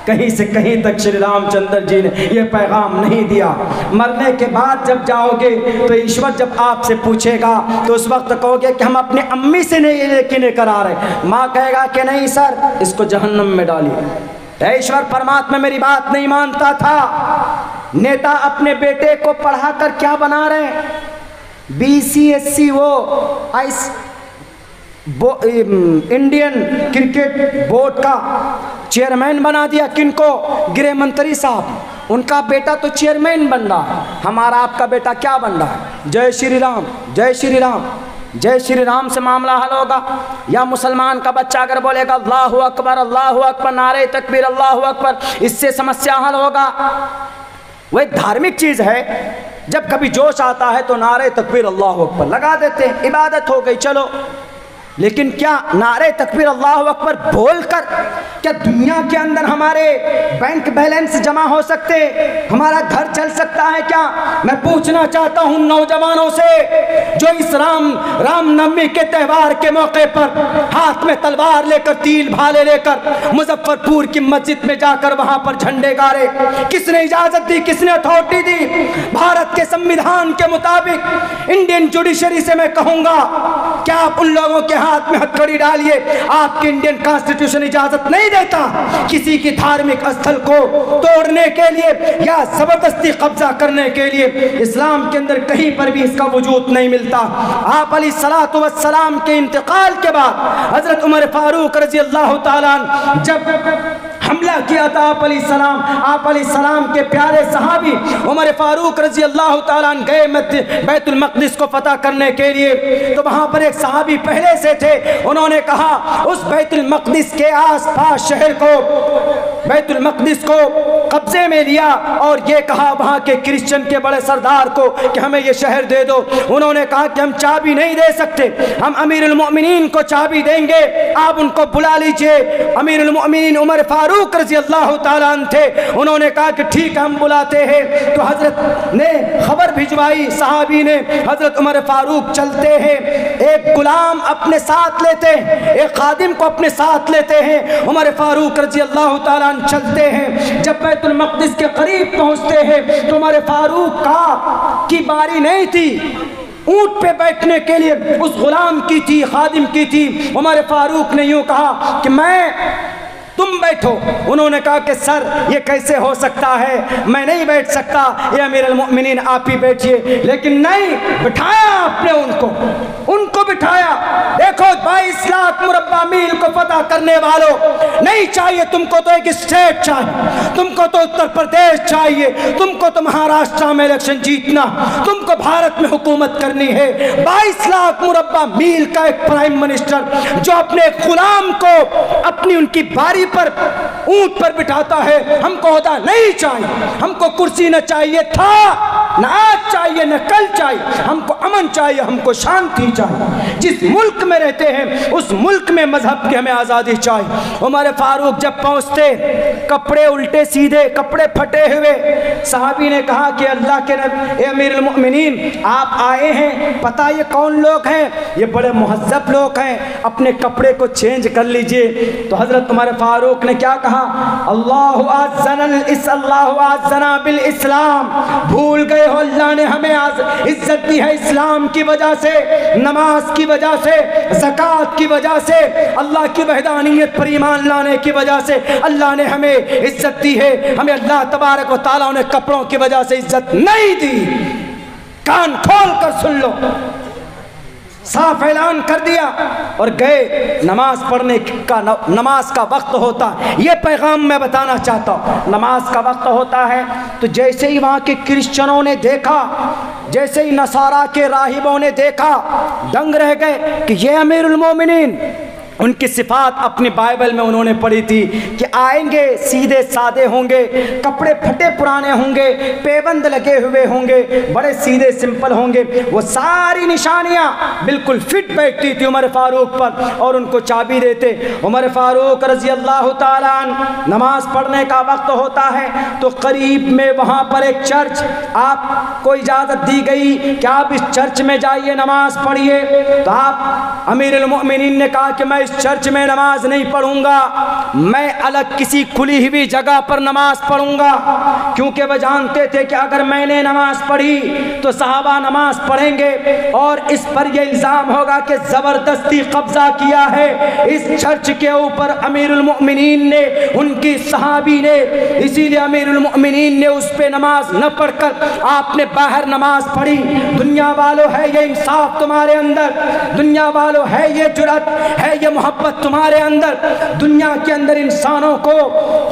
कहीं से कहीं तक श्री रामचंद्र जी ने यह पैगाम नहीं दिया। मरने के बाद जब जाओगे तो ईश्वर जब आपसे पूछेगा तो उस वक्त कहोगे कि हम अपने अम्मी से नहीं लेके करा रहे। माँ कहेगा कि नहीं सर, इसको जहन्नम में डालिए। ईश्वर परमात्मा मेरी बात नहीं मानता था। नेता अपने बेटे को पढ़ाकर क्या बना रहे हैं? BCSC वो इंडियन क्रिकेट बोर्ड का चेयरमैन बना दिया। किनको? गृह मंत्री साहब। उनका बेटा तो चेयरमैन बन रहा है, हमारा आपका बेटा क्या बन रहा है? जय श्री राम, जय श्री राम, जय श्री राम से मामला हल होगा। या मुसलमान का बच्चा अगर बोलेगा अल्लाहु अकबर, नारे तकबीर, अल्लाहु अकबर, इससे समस्या हल होगा। वो एक धार्मिक चीज है, जब कभी जोश आता है तो नारे तकबीर अल्लाहु अकबर लगा देते हैं, इबादत हो गई, चलो। लेकिन क्या नारे तकबीर अल्लाहु अकबर बोलकर क्या दुनिया के अंदर हमारे बैंक बैलेंस जमा हो सकते, हमारा घर चल सकता है क्या? मैं पूछना चाहता हूं नौजवानों से जो इस रामनवमी के त्यौहार के मौके पर हाथ में तलवार लेकर, तीर भाले लेकर मुजफ्फरपुर की मस्जिद में जाकर वहां पर झंडे गाड़े। किसने इजाजत दी, किसने अथॉरिटी दी? भारत के संविधान के मुताबिक इंडियन जुडिशरी से मैं कहूंगा क्या आप उन लोगों के हाथ में हथकड़ी डालिए? आपकी इंडियन कॉन्स्टिट्यूशन इजाजत नहीं देता किसी की धार्मिक स्थल को तोड़ने के लिए या जबरदस्ती कब्जा करने के लिए। इस्लाम के अंदर कहीं पर भी इसका वजूद नहीं मिलता। आप अलैहिस्सलातु वस्सलाम के इंतकाल के बाद हजरत उमर फारूक रजी अल्लाह ताला जब हमला किया था आप अलैहिस्सलाम के प्यारे सहाबी उमर फारूक रजी अल्लाह ताला गए बैतुल मक़दिस को फतह करने के लिए, तो वहाँ पर एक सहाबी पहले से थे। उन्होंने कहा उस बैतुल मक़दिस के आसपास शहर को, बैतुल मक़दिस को कब्जे में लिया और ये कहा वहाँ के क्रिश्चियन के बड़े सरदार को कि हमें ये शहर दे दो। उन्होंने कहा कि हम चाबी नहीं दे सकते, हम अमीरुल मोमिनीन को चाबी देंगे, आप उनको बुला लीजिए। अमीरुल मोमिनीन उमर फारूक रजी अल्लाह ताला अन्हु थे। उन्होंने कहा कि ठीक हम बुलाते हैं। तो हजरत ने खबर भिजवाई, सहाबी ने, हजरत उमर फारूक चलते हैं, एक गुलाम अपने साथ लेते हैं, एक खादिम को अपने साथ लेते हैं। उमर फारूक रजी अल्लाह ताला अन्हु चलते हैं। जब बैतुल मक़दिस के करीब पहुंचते हैं तो उमर फारूक की बारी नहीं थी, ऊंट पे बैठने के लिए उस गुलाम की थी, खादिम की थी। उमर फारूक ने यूं कहा कि तुम बैठो। उन्होंने कहा कि सर ये कैसे हो सकता है, मैं नहीं बैठ सकता, ये अमीरुल मोमिनीन आप ही बैठिए। लेकिन नहीं, बिठाया आपने उनको बिठाया। देखो 22 लाख मुरब्बा मील को फतह करने वालों, नहीं चाहिए तुमको तो एक स्टेट चाहिए, तुमको तो उत्तर प्रदेश चाहिए, तुमको तो महाराष्ट्र में इलेक्शन जीतना, तुमको भारत में हुकूमत करनी है। 22 लाख मुरब्बा मील का एक प्राइम मिनिस्टर जो अपने गुलाम को अपनी उनकी बारी पर ऊंट पर बिठाता है। हमको ओहदा नहीं चाहिए, हमको कुर्सी न चाहिए था, न आज चाहिए, न कल चाहिए, हमको अमन चाहिए, हमको शांति चाहिए। जिस मुल्क में रहते हैं उस मुल्क में मजहब की हमें आज़ादी चाहिए। उमर फारूक जब पहुंचते, कपड़े उल्टे सीधे, कपड़े फटे हुए, सहाबी ने कहा कि अल्लाह के नबी अमीरुल मोमिनीन आप आए हैं, पता ये कौन लोग हैं? ये बड़े मुहज्जब लोग हैं, अपने कपड़े को चेंज कर लीजिए। तो हजरत उमर फारूक ने क्या कहा? अल्लाहु आज़्ज़ना बिल इस्लाम, भूल गए हो अल्लाह ने हमें आज इज्जत दी है इस्लाम की वजह से, नमाज की वजह से, ज़कात की वजह से, अल्लाह की वहदानियत पर ईमान लाने की वजह से अल्लाह ने हमें इज्जत दी है। हमें अल्लाह तबारक व तआला ने कपड़ों की वजह से इज्जत नहीं दी। कान खोल कर सुन लो, साफ ऐलान कर दिया और गए। नमाज पढ़ने का नमाज का वक्त होता है, ये पैगाम मैं बताना चाहता हूँ। नमाज का वक्त होता है तो जैसे ही वहाँ के क्रिश्चियनों ने देखा, जैसे ही नसारा के राहिबों ने देखा, दंग रह गए कि ये अमीरुल मोमिनीन, उनकी सिफात अपनी बाइबल में उन्होंने पढ़ी थी कि आएंगे सीधे सादे होंगे, कपड़े फटे पुराने होंगे, पेबंद लगे हुए होंगे, बड़े सीधे सिंपल होंगे। वो सारी निशानियां बिल्कुल फिट बैठती थी उमर फारूक पर और उनको चाबी देते। उमर फारूक रजी अल्लाह ताला अन्हु नमाज पढ़ने का वक्त होता है तो करीब में वहाँ पर एक चर्च, आपको इजाज़त दी गई कि आप इस चर्च में जाइए, नमाज पढ़िए। तो आप अमीरुल मोमिनीन ने कहा कि मैं इस चर्च में नमाज नहीं पढ़ूंगा, मैं अलग किसी खुली हुई जगह पर नमाज पढ़ूंगा, क्योंकि वह जानते थे कि अगर मैंने नमाज पढ़ी तो सहाबा नमाज पढ़ेंगे और इस पर यह इल्ज़ाम होगा कि ज़बरदस्ती कब्जा किया है इस चर्च के ऊपर अमीरुल मोमिनीन ने, उनकी सहाबी ने। इसीलिए अमीरुल मोमिनीन ने उस पर नमाज न पढ़कर आपने बाहर नमाज पढ़ी। दुनिया वालों है ये इंसाफ तुम्हारे अंदर, दुनिया वालों है ये जुर्रत, है ये मोहब्बत तुम्हारे अंदर। दुनिया के अंदर इंसानों को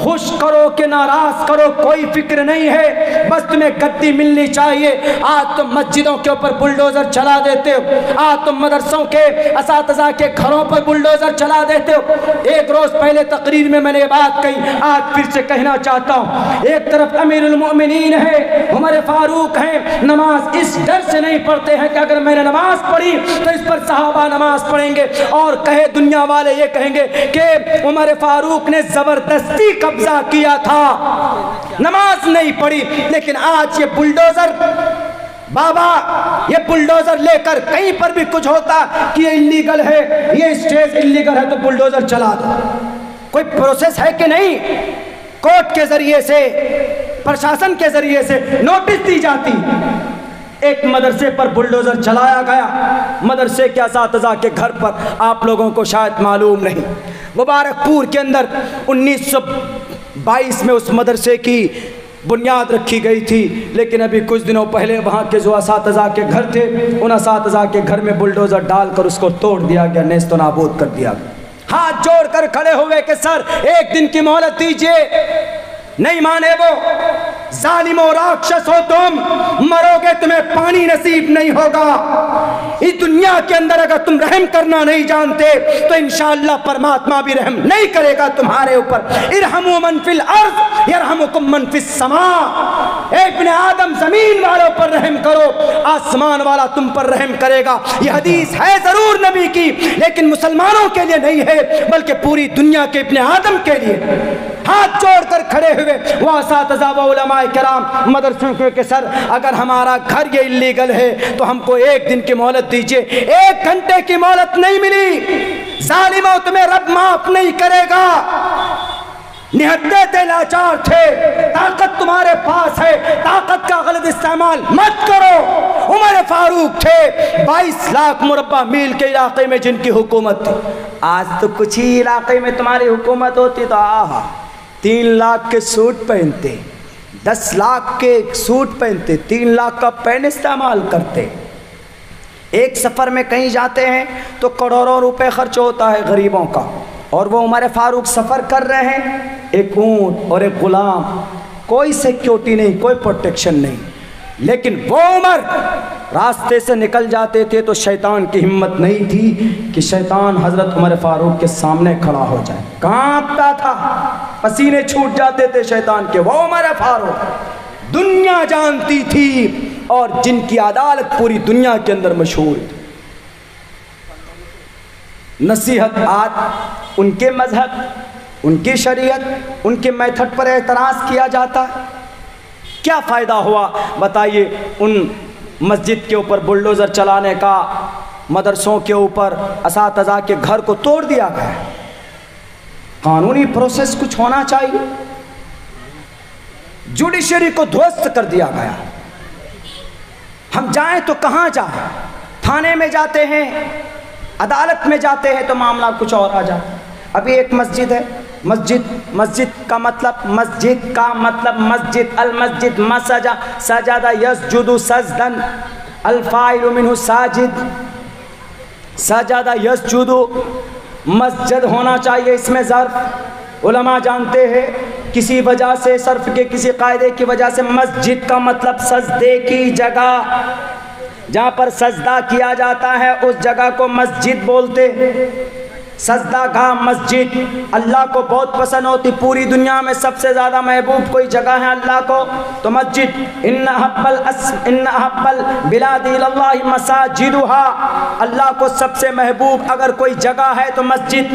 खुश करो कि नाराज करो कोई फिक्र नहीं है, बस तुम्हें गद्दी मिलनी चाहिए। आज तुम मस्जिदों के ऊपर बुलडोजर चला देते हो, आज तुम मदरसों के असातिज़ा के घरों पर बुलडोजर चला देते हो। एक रोज पहले तकरीर में मैंने बात कही, आज फिर से कहना चाहता हूँ। एक तरफ अमीरुल मोमिनीन है, उमर फारूक हैं, नमाज इस डर से नहीं पढ़ते हैं कि अगर मैंने नमाज पढ़ी तो इस पर सहाबा नमाज पढ़ेंगे और कहे दुनिया वाले ये कहेंगे कि उमर फारूक ने जबरदस्ती कब्जा किया था, नमाज नहीं पढ़ी। लेकिन आज ये बुलडोजर बाबा, ये बुलडोजर लेकर कहीं पर भी कुछ होता कि ये इल्लीगल है, ये स्टेज इल्लीगल है तो बुलडोजर चला दो। कोई प्रोसेस है कि नहीं? कोर्ट के जरिए से, प्रशासन के जरिए से नोटिस दी जाती, एक मदरसे पर बुलडोज़र चलाया गया। मदरसे के असातिज़ा के घर पर आप लोगों को शायद मालूम नहीं, मुबारकपुर के अंदर 1922 में उस मदरसे की बुनियाद रखी गई थी, लेकिन अभी कुछ दिनों पहले वहाँ के जो असातिज़ा के घर थे, उन असातिज़ा के घर में बुलडोज़र डालकर उसको तोड़ दिया गया, नेस्तो नाबूद कर दिया गया। हाथ जोड़कर खड़े हुए कि सर एक दिन की मोहलत दीजिए। नहीं माने वो। जालिमो राक्षस हो तुम, मरोगे, तुम्हें पानी नसीब नहीं होगा। इस दुनिया के अंदर अगर तुम रहम करना नहीं जानते तो इंशाअल्लाह परमात्मा भी रहम नहीं करेगा तुम्हारे ऊपर। इरहमु मन फिल अर्ज़ यरहमुकुम मन फिस समा। इब्ने आदम जमीन वालों पर रहम करो, आसमान वाला तुम पर रहम करेगा। यह हदीस है जरूर नबी की, लेकिन मुसलमानों के लिए नहीं है, बल्कि पूरी दुनिया के इब्ने आदम के लिए। हाथ जोड़कर खड़े हुए वो असातिज़ा व उलमाए किराम मदरसों के सर अगर हमारा घर ये इल्लीगल है तो हमको एक दिन की मोहलत दीजिए। 1 घंटे की मोहलत नहीं मिली। जालिमों, तुम्हें रब माफ नहीं करेगा। निहत्ते थे, लाचार थे, ताकत तुम्हारे पास है, ताकत का गलत इस्तेमाल मत करो। उमर फारूक थे, 22 लाख मुरब्बा मील के इलाके में जिनकी हुकूमत थी। आज तो कुछ ही इलाके में तुम्हारी हुकूमत होती तो 3 लाख के सूट पहनते, 10 लाख के सूट पहनते, 3 लाख का पेन इस्तेमाल करते। एक सफ़र में कहीं जाते हैं तो करोड़ों रुपए खर्च होता है गरीबों का, और वो उमर फारूक सफ़र कर रहे हैं, एक ऊँट और एक गुलाम, कोई सिक्योरिटी नहीं, कोई प्रोटेक्शन नहीं, लेकिन वो उमर रास्ते से निकल जाते थे तो शैतान की हिम्मत नहीं थी कि शैतान हज़रत उमर फारूक के सामने खड़ा हो जाए। कांपता था, पसीने छूट जाते थे शैतान के। वो उमर फारूक दुनिया जानती थी और जिनकी अदालत पूरी दुनिया के अंदर मशहूर थी। नसीहत आज उनके मजहब, उनकी शरीयत, उनके मेथड पर एतराज़ किया जाता है। क्या फ़ायदा हुआ बताइए? उन मस्जिद के ऊपर बुलडोज़र चलाने का, मदरसों के ऊपर असातिज़ा के घर को तोड़ दिया गया। कानूनी प्रोसेस कुछ होना चाहिए। जुडिशरी को ध्वस्त कर दिया गया। हम जाएं तो कहाँ जाएं? थाने में जाते हैं, अदालत में जाते हैं तो मामला कुछ और आ जाता है। अभी एक मस्जिद है, मस्जिद का मतलब मस्जिद, अल मस्जिद मसजा सजादा यसजुदु सजदन, अल फाइलु मिन्हु साजिद, सजादा यसजुदु, मस्जिद होना चाहिए इसमें ज़र्फ। उलमा जानते हैं किसी वजह से, सर्फ के किसी कायदे की वजह से मस्जिद का मतलब सजदे की जगह, जहाँ पर सजदा किया जाता है उस जगह को मस्जिद बोलते हैं। सजदा गाह मस्जिद अल्लाह को बहुत पसंद होती। पूरी दुनिया में सबसे ज़्यादा महबूब कोई जगह है अल्लाह को तो मस्जिद। इन्ना हब्बल बिलादी इलल्लाहि मसाजिदुहा, अल्लाह को सबसे महबूब अगर कोई जगह है तो मस्जिद।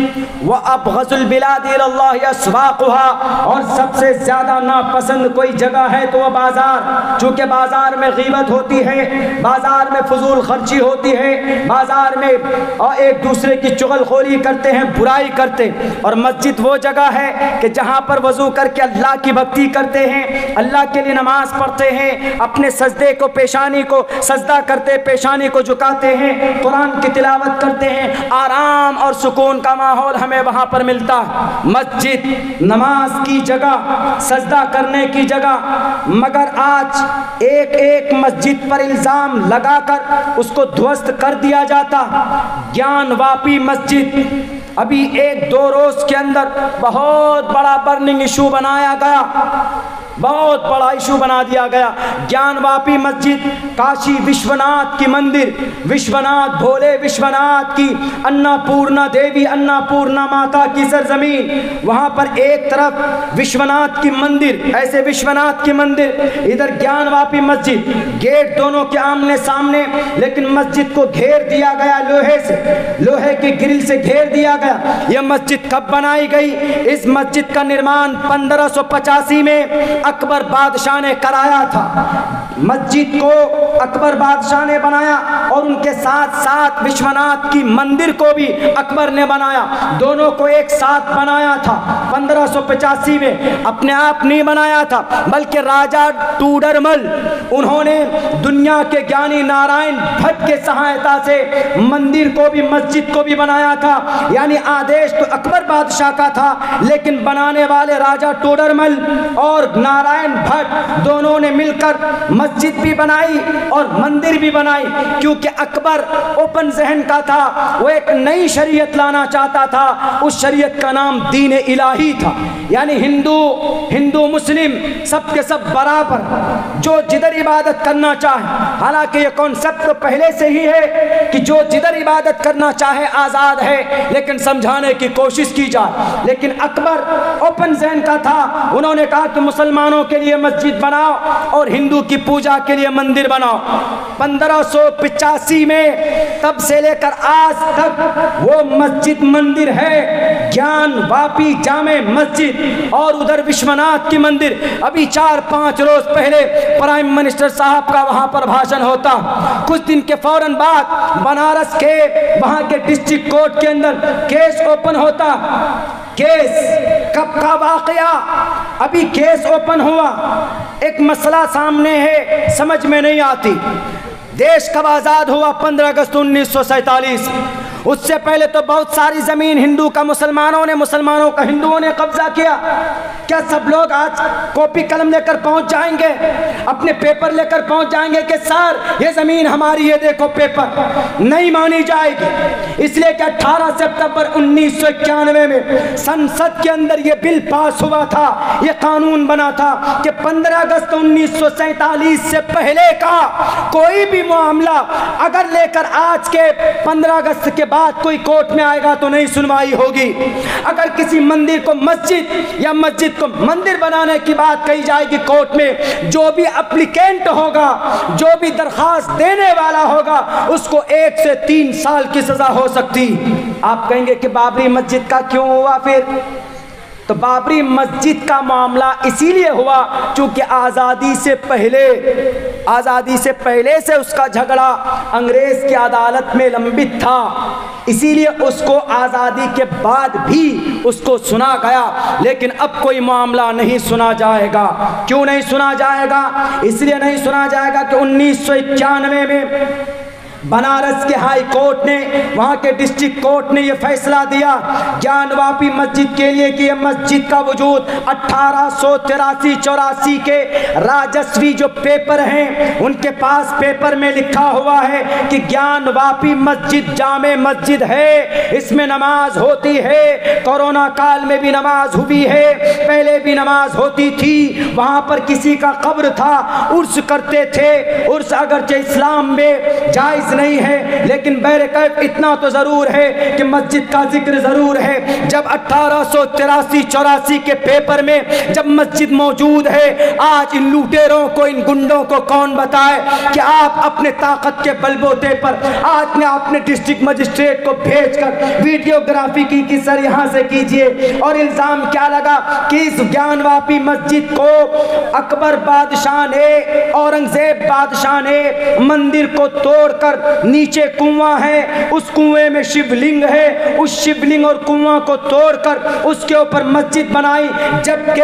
व अबग़ज़ुल बिलादी इलल्लाहि अस्वाक़ुहा, और सबसे ज़्यादा नापसंद कोई जगह है तो वह बाज़ार। चूँकि बाज़ार में ग़ीबत होती है, बाज़ार में फजूल खर्ची होती है, बाज़ार में और एक दूसरे की चुगलखोरी करते हैं, बुराई करते। और मस्जिद वो जगह है कि जहाँ पर वज़ू करके अल्लाह की भक्ति करते हैं, अल्लाह के लिए नमाज पढ़ते हैं, अपने सजदे को, पेशानी को सजदा करते, पेशानी को झुकाते हैं, कुरान की तिलावत करते हैं। आराम और सुकून का माहौल हमें वहाँ पर मिलता है। मस्जिद नमाज की जगह, सजदा करने की जगह। मगर आज एक मस्जिद पर इल्ज़ाम लगाकर उसको ध्वस्त कर दिया जाता। ज्ञानवापी मस्जिद अभी 1-2 रोज़ के अंदर बहुत बड़ा बर्निंग इशू बनाया गया, बहुत बड़ा इशू बना दिया गया। ज्ञानवापी मस्जिद, काशी विश्वनाथ की मंदिर, विश्वनाथ भोले विश्वनाथ की, अन्नपूर्णा देवी, अन्नपूर्णा माता की सरजमीन, वहाँ पर एक तरफ विश्वनाथ की मंदिर, ऐसे विश्वनाथ की मंदिर, इधर ज्ञानवापी मस्जिद, गेट दोनों के आमने सामने, लेकिन मस्जिद को घेर दिया गया लोहे से, लोहे की ग्रिल से घेर दिया गया। यह मस्जिद कब बनाई गई? इस मस्जिद का निर्माण 1585 में अकबर बादशाह ने कराया था। मस्जिद को अकबर बादशाह ने बनाया और उनके साथ साथ विश्वनाथ की मंदिर को भी अकबर ने बनाया। दोनों को एक साथ बनाया था 1585 में। अपने आप नहीं बनाया था, बल्कि राजा टूडरमल उन्होंने दुनिया के ज्ञानी नारायण भट्ट के सहायता से मंदिर को भी मस्जिद को भी बनाया था। यानी आदेश तो अकबर बादशाह का था, लेकिन बनाने वाले राजा टोडरमल और नारायण भट्ट दोनों ने मिलकर मस्जिद भी बनाई और मंदिर भी बनाई। क्योंकि अकबर ओपन जहन का था, वो एक नई शरीयत लाना चाहता था। उस शरीयत का नाम दीन इलाही था, यानी हिंदू मुस्लिम सब के सब बराबर, जो जिधर इबादत करना चाहे। हालांकि ये कॉन्सेप्ट तो पहले से ही है कि जो जिधर इबादत करना चाहे आज़ाद है, लेकिन समझाने की कोशिश की जाए। लेकिन अकबर ओपन जहन का था, उन्होंने कहा कि मुसलमानों के लिए मस्जिद बनाओ और हिंदू की पूजा के लिए मंदिर बनाओ। 1585 में तब से लेकर आज तक वो मस्जिद मंदिर है, ज्ञान वापी जामे मस्जिद, और उधर विश्वनाथ की मंदिर। अभी 4-5 रोज पहले प्राइम मिनिस्टर साहब का वहां पर भाषण होता, कुछ दिन के फौरन बाद बनारस के वहां के डिस्ट्रिक्ट कोर्ट के अंदर केस ओपन होता। केस कब का वाकया, अभी केस ओपन हुआ। एक मसला सामने है, समझ में नहीं आती। देश कब आज़ाद हुआ? 15 अगस्त 1947। उससे पहले तो बहुत सारी ज़मीन हिंदू का मुसलमानों का हिंदुओं ने कब्जा किया। क्या सब लोग आज कॉपी कलम लेकर पहुंच जाएंगे, अपने पेपर लेकर पहुंच जाएंगे कि सर ये ज़मीन हमारी है, देखो पेपर? नहीं मानी जाएगी। इसलिए कि 18 सितंबर 1991 में संसद के अंदर ये बिल पास हुआ था, ये कानून बना था कि 15 अगस्त 1947 से पहले का कोई भी मामला अगर लेकर आज के 15 अगस्त के बाद कोई कोर्ट में आएगा तो नहीं सुनवाई होगी। अगर किसी मंदिर को मस्जिद या मस्जिद को मंदिर बनाने की बात कही जाएगी कोर्ट में, जो भी एप्लीकेंट होगा, जो भी दरखास्त देने वाला होगा, उसको 1 से 3 साल की सजा हो सकती। आप कहेंगे कि बाबरी मस्जिद का क्यों हुआ? फिर तो बाबरी मस्जिद का मामला इसीलिए हुआ क्योंकि आज़ादी से पहले से उसका झगड़ा अंग्रेज़ की अदालत में लंबित था। इसीलिए उसको आज़ादी के बाद भी उसको सुना गया, लेकिन अब कोई मामला नहीं सुना जाएगा। क्यों नहीं सुना जाएगा? इसलिए नहीं सुना जाएगा कि 1991 में बनारस के हाई कोर्ट ने, वहाँ के डिस्ट्रिक्ट कोर्ट ने यह फैसला दिया ज्ञानवापी मस्जिद के लिए कि यह मस्जिद का वजूद 1883-84 के राजस्वी जो पेपर हैं, उनके पास पेपर में लिखा हुआ है कि ज्ञानवापी मस्जिद जामे मस्जिद है, इसमें नमाज होती है। कोरोना काल में भी नमाज हुई है, पहले भी नमाज होती थी। वहाँ पर किसी का कब्र था, उर्स करते थे। उर्स अगरचे इस्लाम में जायज़ नहीं है, लेकिन बहरकैफ इतना तो जरूर है कि मस्जिद का जिक्र जरूर है। जब 1883-84 के पेपर में जब मस्जिद मौजूद है, आज इन लुटेरों को, इन गुंडों को कौन बताए कि आप अपने ताकत के बलबूते पर आज ने अपने डिस्ट्रिक्ट मजिस्ट्रेट को भेजकर वीडियोग्राफी की कि सर यहाँ से कीजिए, और इल्जाम क्या लगा कि इस ज्ञानवापी मस्जिद को अकबर बादशाह ने, औरंगजेब बादशाह ने मंदिर को तोड़कर नीचे कुआं है, उस कुएं में शिवलिंग है, उस शिवलिंग और कुआं को तोड़कर उसके ऊपर मस्जिद बनाई। जबकि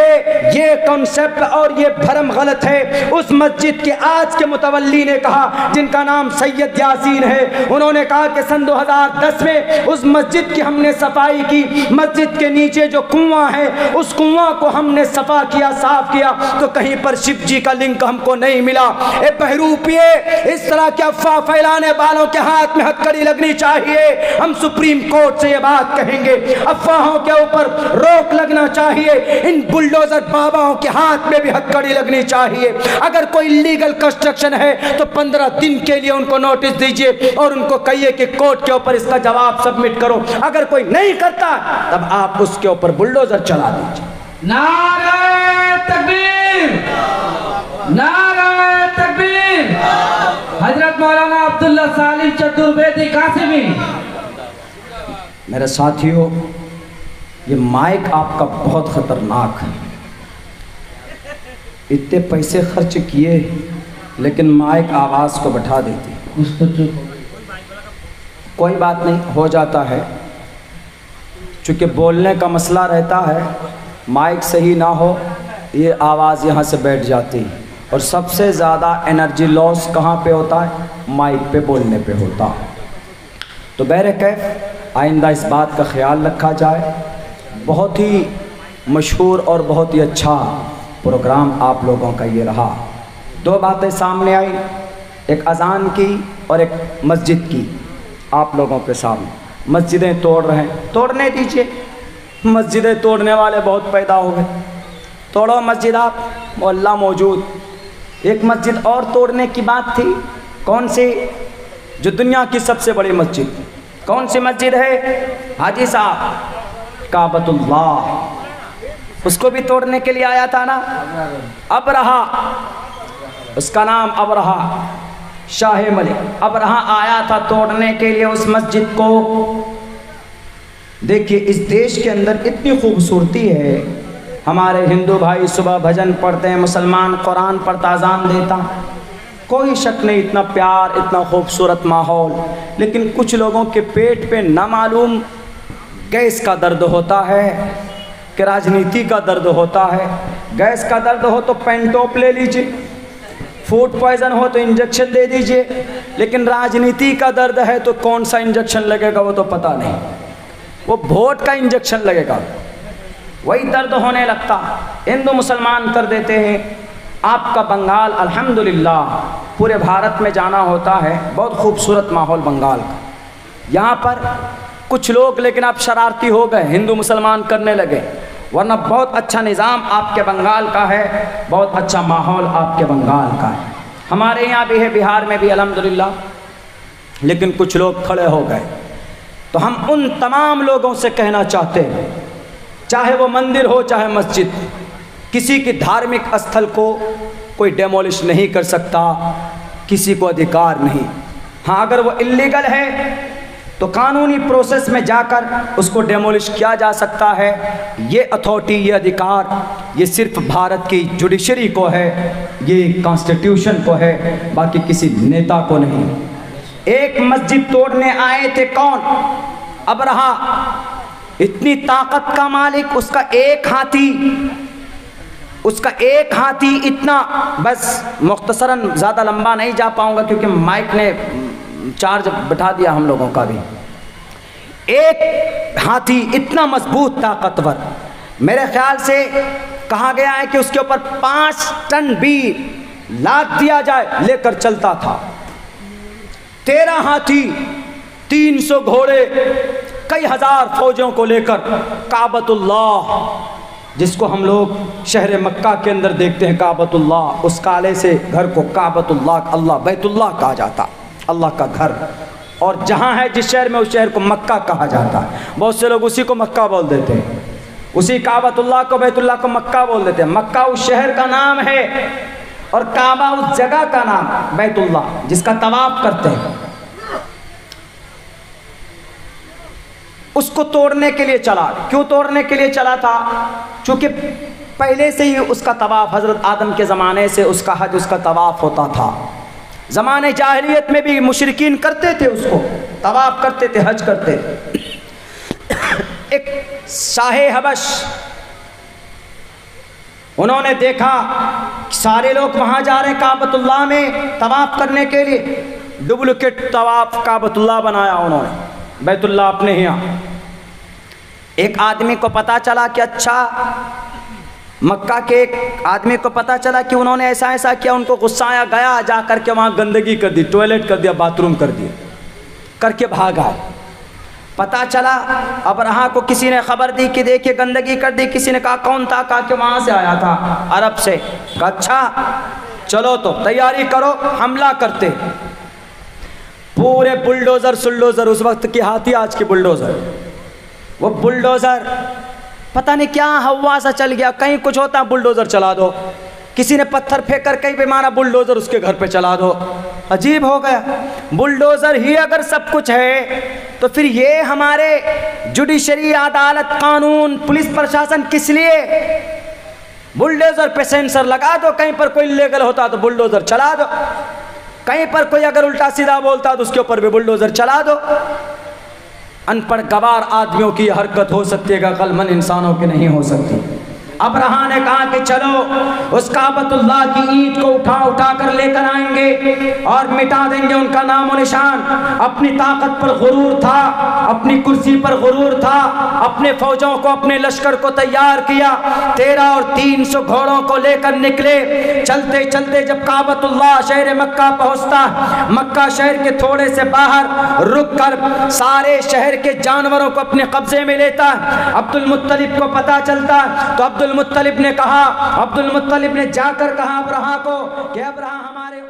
ये कॉन्सेप्ट और ये भरम गलत है। उस मस्जिद के आज के मुतवल्ली ने कहा, जिनका नाम सैयद यासीन है, उन्होंने कहा कि सन 2010 में उस मस्जिद की हमने सफाई की। मस्जिद के नीचे जो कुआं है, उस कुआं को हमने सफा किया, साफ किया, तो कहीं पर शिव जी का लिंक हमको नहीं मिला। ए बहरूपिये, इस तरह के अफवाह फैलाने वालों के हाथ में हथकड़ी लगनी चाहिए। हम सुप्रीम कोर्ट से ये बात कहेंगे, अफवाहों के ऊपर रोक लगना चाहिए। इन बुलडोजर बाबाओं के हाथ में भी हथकड़ी लगनी चाहिए। अगर कोई लीगल कंस्ट्रक्शन है तो 15 दिन के लिए उनको नोटिस दीजिए और उनको कहिए कि कोर्ट के ऊपर इसका जवाब सबमिट करो। अगर कोई नहीं करता तब आप उसके ऊपर बुलडोजर चला दीजिए। नारे तकबीर, नारे तकबीर। हजरत मौलाना अब्दुल्ला सालिम चतुर्वेदी कासिमी। मेरे साथियों, ये माइक आपका बहुत खतरनाक है। इतने पैसे खर्च किए लेकिन माइक आवाज़ को बैठा देती। उसको चुप कोई बात नहीं, हो जाता है, चूँकि बोलने का मसला रहता है, माइक सही ना हो ये आवाज़ यहाँ से बैठ जाती है। और सबसे ज़्यादा एनर्जी लॉस कहाँ पे होता है? माइक पे बोलने पे होता है। तो बहरकैफ आइंदा इस बात का ख्याल रखा जाए। बहुत ही मशहूर और बहुत ही अच्छा प्रोग्राम आप लोगों का ये रहा। दो बातें सामने आई, एक अज़ान की और एक मस्जिद की आप लोगों के सामने। मस्जिदें तोड़ रहे हैं, तोड़ने दीजिए, मस्जिदें तोड़ने वाले बहुत पैदा हो गए, तोड़ो मस्जिद आप, अल्लाह मौजूद। एक मस्जिद और तोड़ने की बात थी, कौन सी? जो दुनिया की सबसे बड़ी मस्जिद, कौन सी मस्जिद है हाजी साहब? काबतुल्लाह, उसको भी तोड़ने के लिए आया था ना अबरहा, उसका नाम अबरहा, शाह मलिक अबरहा आया था तोड़ने के लिए उस मस्जिद को। देखिए इस देश के अंदर इतनी खूबसूरती है, हमारे हिंदू भाई सुबह भजन पढ़ते हैं, मुसलमान कुरान पढ़ता, अज़ान देता, कोई शक नहीं, इतना प्यार, इतना खूबसूरत माहौल। लेकिन कुछ लोगों के पेट पे ना मालूम गैस का दर्द होता है कि राजनीति का दर्द होता है। गैस का दर्द हो तो पेंटोप ले लीजिए, फूड पॉइजन हो तो इंजेक्शन दे दीजिए, लेकिन राजनीति का दर्द है तो कौन सा इंजेक्शन लगेगा वो तो पता नहीं, वो वोट का इंजेक्शन लगेगा, वही दर्द होने लगता। हिंदू मुसलमान कर देते हैं। आपका बंगाल अल्हम्दुलिल्लाह पूरे भारत में जाना होता है, बहुत खूबसूरत माहौल बंगाल का। यहाँ पर कुछ लोग लेकिन आप शरारती हो गए, हिंदू मुसलमान करने लगे, वरना बहुत अच्छा निज़ाम आपके बंगाल का है, बहुत अच्छा माहौल आपके बंगाल का है। हमारे यहाँ भी है, बिहार में भी अल्हम्दुलिल्लाह, लेकिन कुछ लोग खड़े हो गए। तो हम उन तमाम लोगों से कहना चाहते हैं, चाहे वो मंदिर हो चाहे मस्जिद, किसी की धार्मिक स्थल को कोई डेमोलिश नहीं कर सकता, किसी को अधिकार नहीं। हाँ, अगर वो इल्लीगल है तो कानूनी प्रोसेस में जाकर उसको डेमोलिश किया जा सकता है। ये अथॉरिटी, ये अधिकार, ये सिर्फ भारत की जुडिशरी को है, ये कॉन्स्टिट्यूशन को है, बाकी किसी नेता को नहीं। एक मस्जिद तोड़ने आए थे कौन? अबरहा, इतनी ताकत का मालिक, उसका एक हाथी इतना, बस मुख्तसरन, ज़्यादा लंबा नहीं जा पाऊंगा क्योंकि माइक ने चार्ज बैठा दिया हम लोगों का भी। एक हाथी इतना मजबूत, ताकतवर, मेरे ख्याल से कहा गया है कि उसके ऊपर 5 टन भी लाद दिया जाए लेकर चलता था। 13 हाथी, 300 घोड़े, कई हजार फौजों को लेकर काबतुल्लाह, जिसको हम लोग शहर मक्का के अंदर देखते हैं काबतुल्लाह, उस काले से घर को काबतुल्लाह, अल्लाह बैतुल्लाह कहा जाता, अल्लाह का घर। और जहाँ है जिस शहर में, उस शहर को मक्का कहा जाता है। बहुत से लोग उसी को मक्का बोल देते हैं, उसी काबतुल्लाह को, बैतुल्लाह को मक्का बोल देते हैं। मक्का उस शहर का नाम है और काबा उस जगह का नाम, बैतुल्लाह जिसका तवाफ करते हैं। उसको तोड़ने के लिए चला। क्यों तोड़ने के लिए चला था? क्योंकि पहले से ही उसका तवाफ, हज़रत आदम के ज़माने से उसका हज, उसका तवाफ होता था। ज़माने जाहिलियत में भी मुशरिकीन करते थे, उसको तवाफ करते थे, हज करते थे। एक शाहे हबश, उन्होंने देखा कि सारे लोग वहाँ जा रहे हैं काबतुल्लाह में तवाफ करने के लिए, डुप्लिकेट तवाफ काबतुल्लाह बनाया उन्होंने, बैतुल्लाह अपने यहाँ। एक आदमी को पता चला कि अच्छा, मक्का के एक आदमी को पता चला कि उन्होंने ऐसा ऐसा किया, उनको गुस्सा आया, गया जा कर के वहाँ गंदगी कर दी, टॉयलेट कर दिया, बाथरूम कर दिया, करके भाग आए। पता चला, अबरहा को किसी ने खबर दी कि देखिए गंदगी कर दी। किसी ने कहा कौन था? कहा कि वहाँ से आया था, अरब से। कहा अच्छा चलो तो तैयारी करो, हमला करते। पूरे बुलडोज़र सुलडोज़र, उस वक्त की हाथी, आज की बुलडोज़र, वो बुलडोज़र पता नहीं क्या हवा सा चल गया, कहीं कुछ होता बुलडोज़र चला दो, किसी ने पत्थर फेंक कर कहीं पे मारा, बुलडोज़र उसके घर पे चला दो। अजीब हो गया, बुलडोज़र ही अगर सब कुछ है तो फिर ये हमारे जुडिशरी, अदालत, कानून, पुलिस प्रशासन किस लिए? बुलडोज़र पे सेंसर लगा दो, कहीं पर कोई इल्लीगल होता तो बुलडोज़र चला दो, कहीं पर कोई अगर उल्टा सीधा बोलता तो उसके ऊपर भी बुलडोज़र चला दो। अनपढ़ गवार आदमियों की हरकत हो सकती है, अक्लमंद इंसानों की नहीं हो सकती। अब्राहा ने कहा कि चलो उस काबतुल्लाह की ईंट को उठा उठा कर लेकर आएंगे और मिटा देंगे उनका नाम और निशान। अपनी ताकत पर गुरूर था, अपनी कुर्सी पर गुरूर था, अपने फौजों को, अपने लश्कर को तैयार किया। 13 और 300 घोड़ों को लेकर निकले। चलते चलते जब काबतुल्लाह शहर मक्का पहुंचता, मक्का शहर के थोड़े से बाहर रुक कर सारे शहर के जानवरों को अपने कब्जे में लेता। अब्दुल मुत्तलिब को पता चलता तो अब्दुल मुत्तलिब ने जाकर कहा अब्राहा को कि अब्राहा हमारे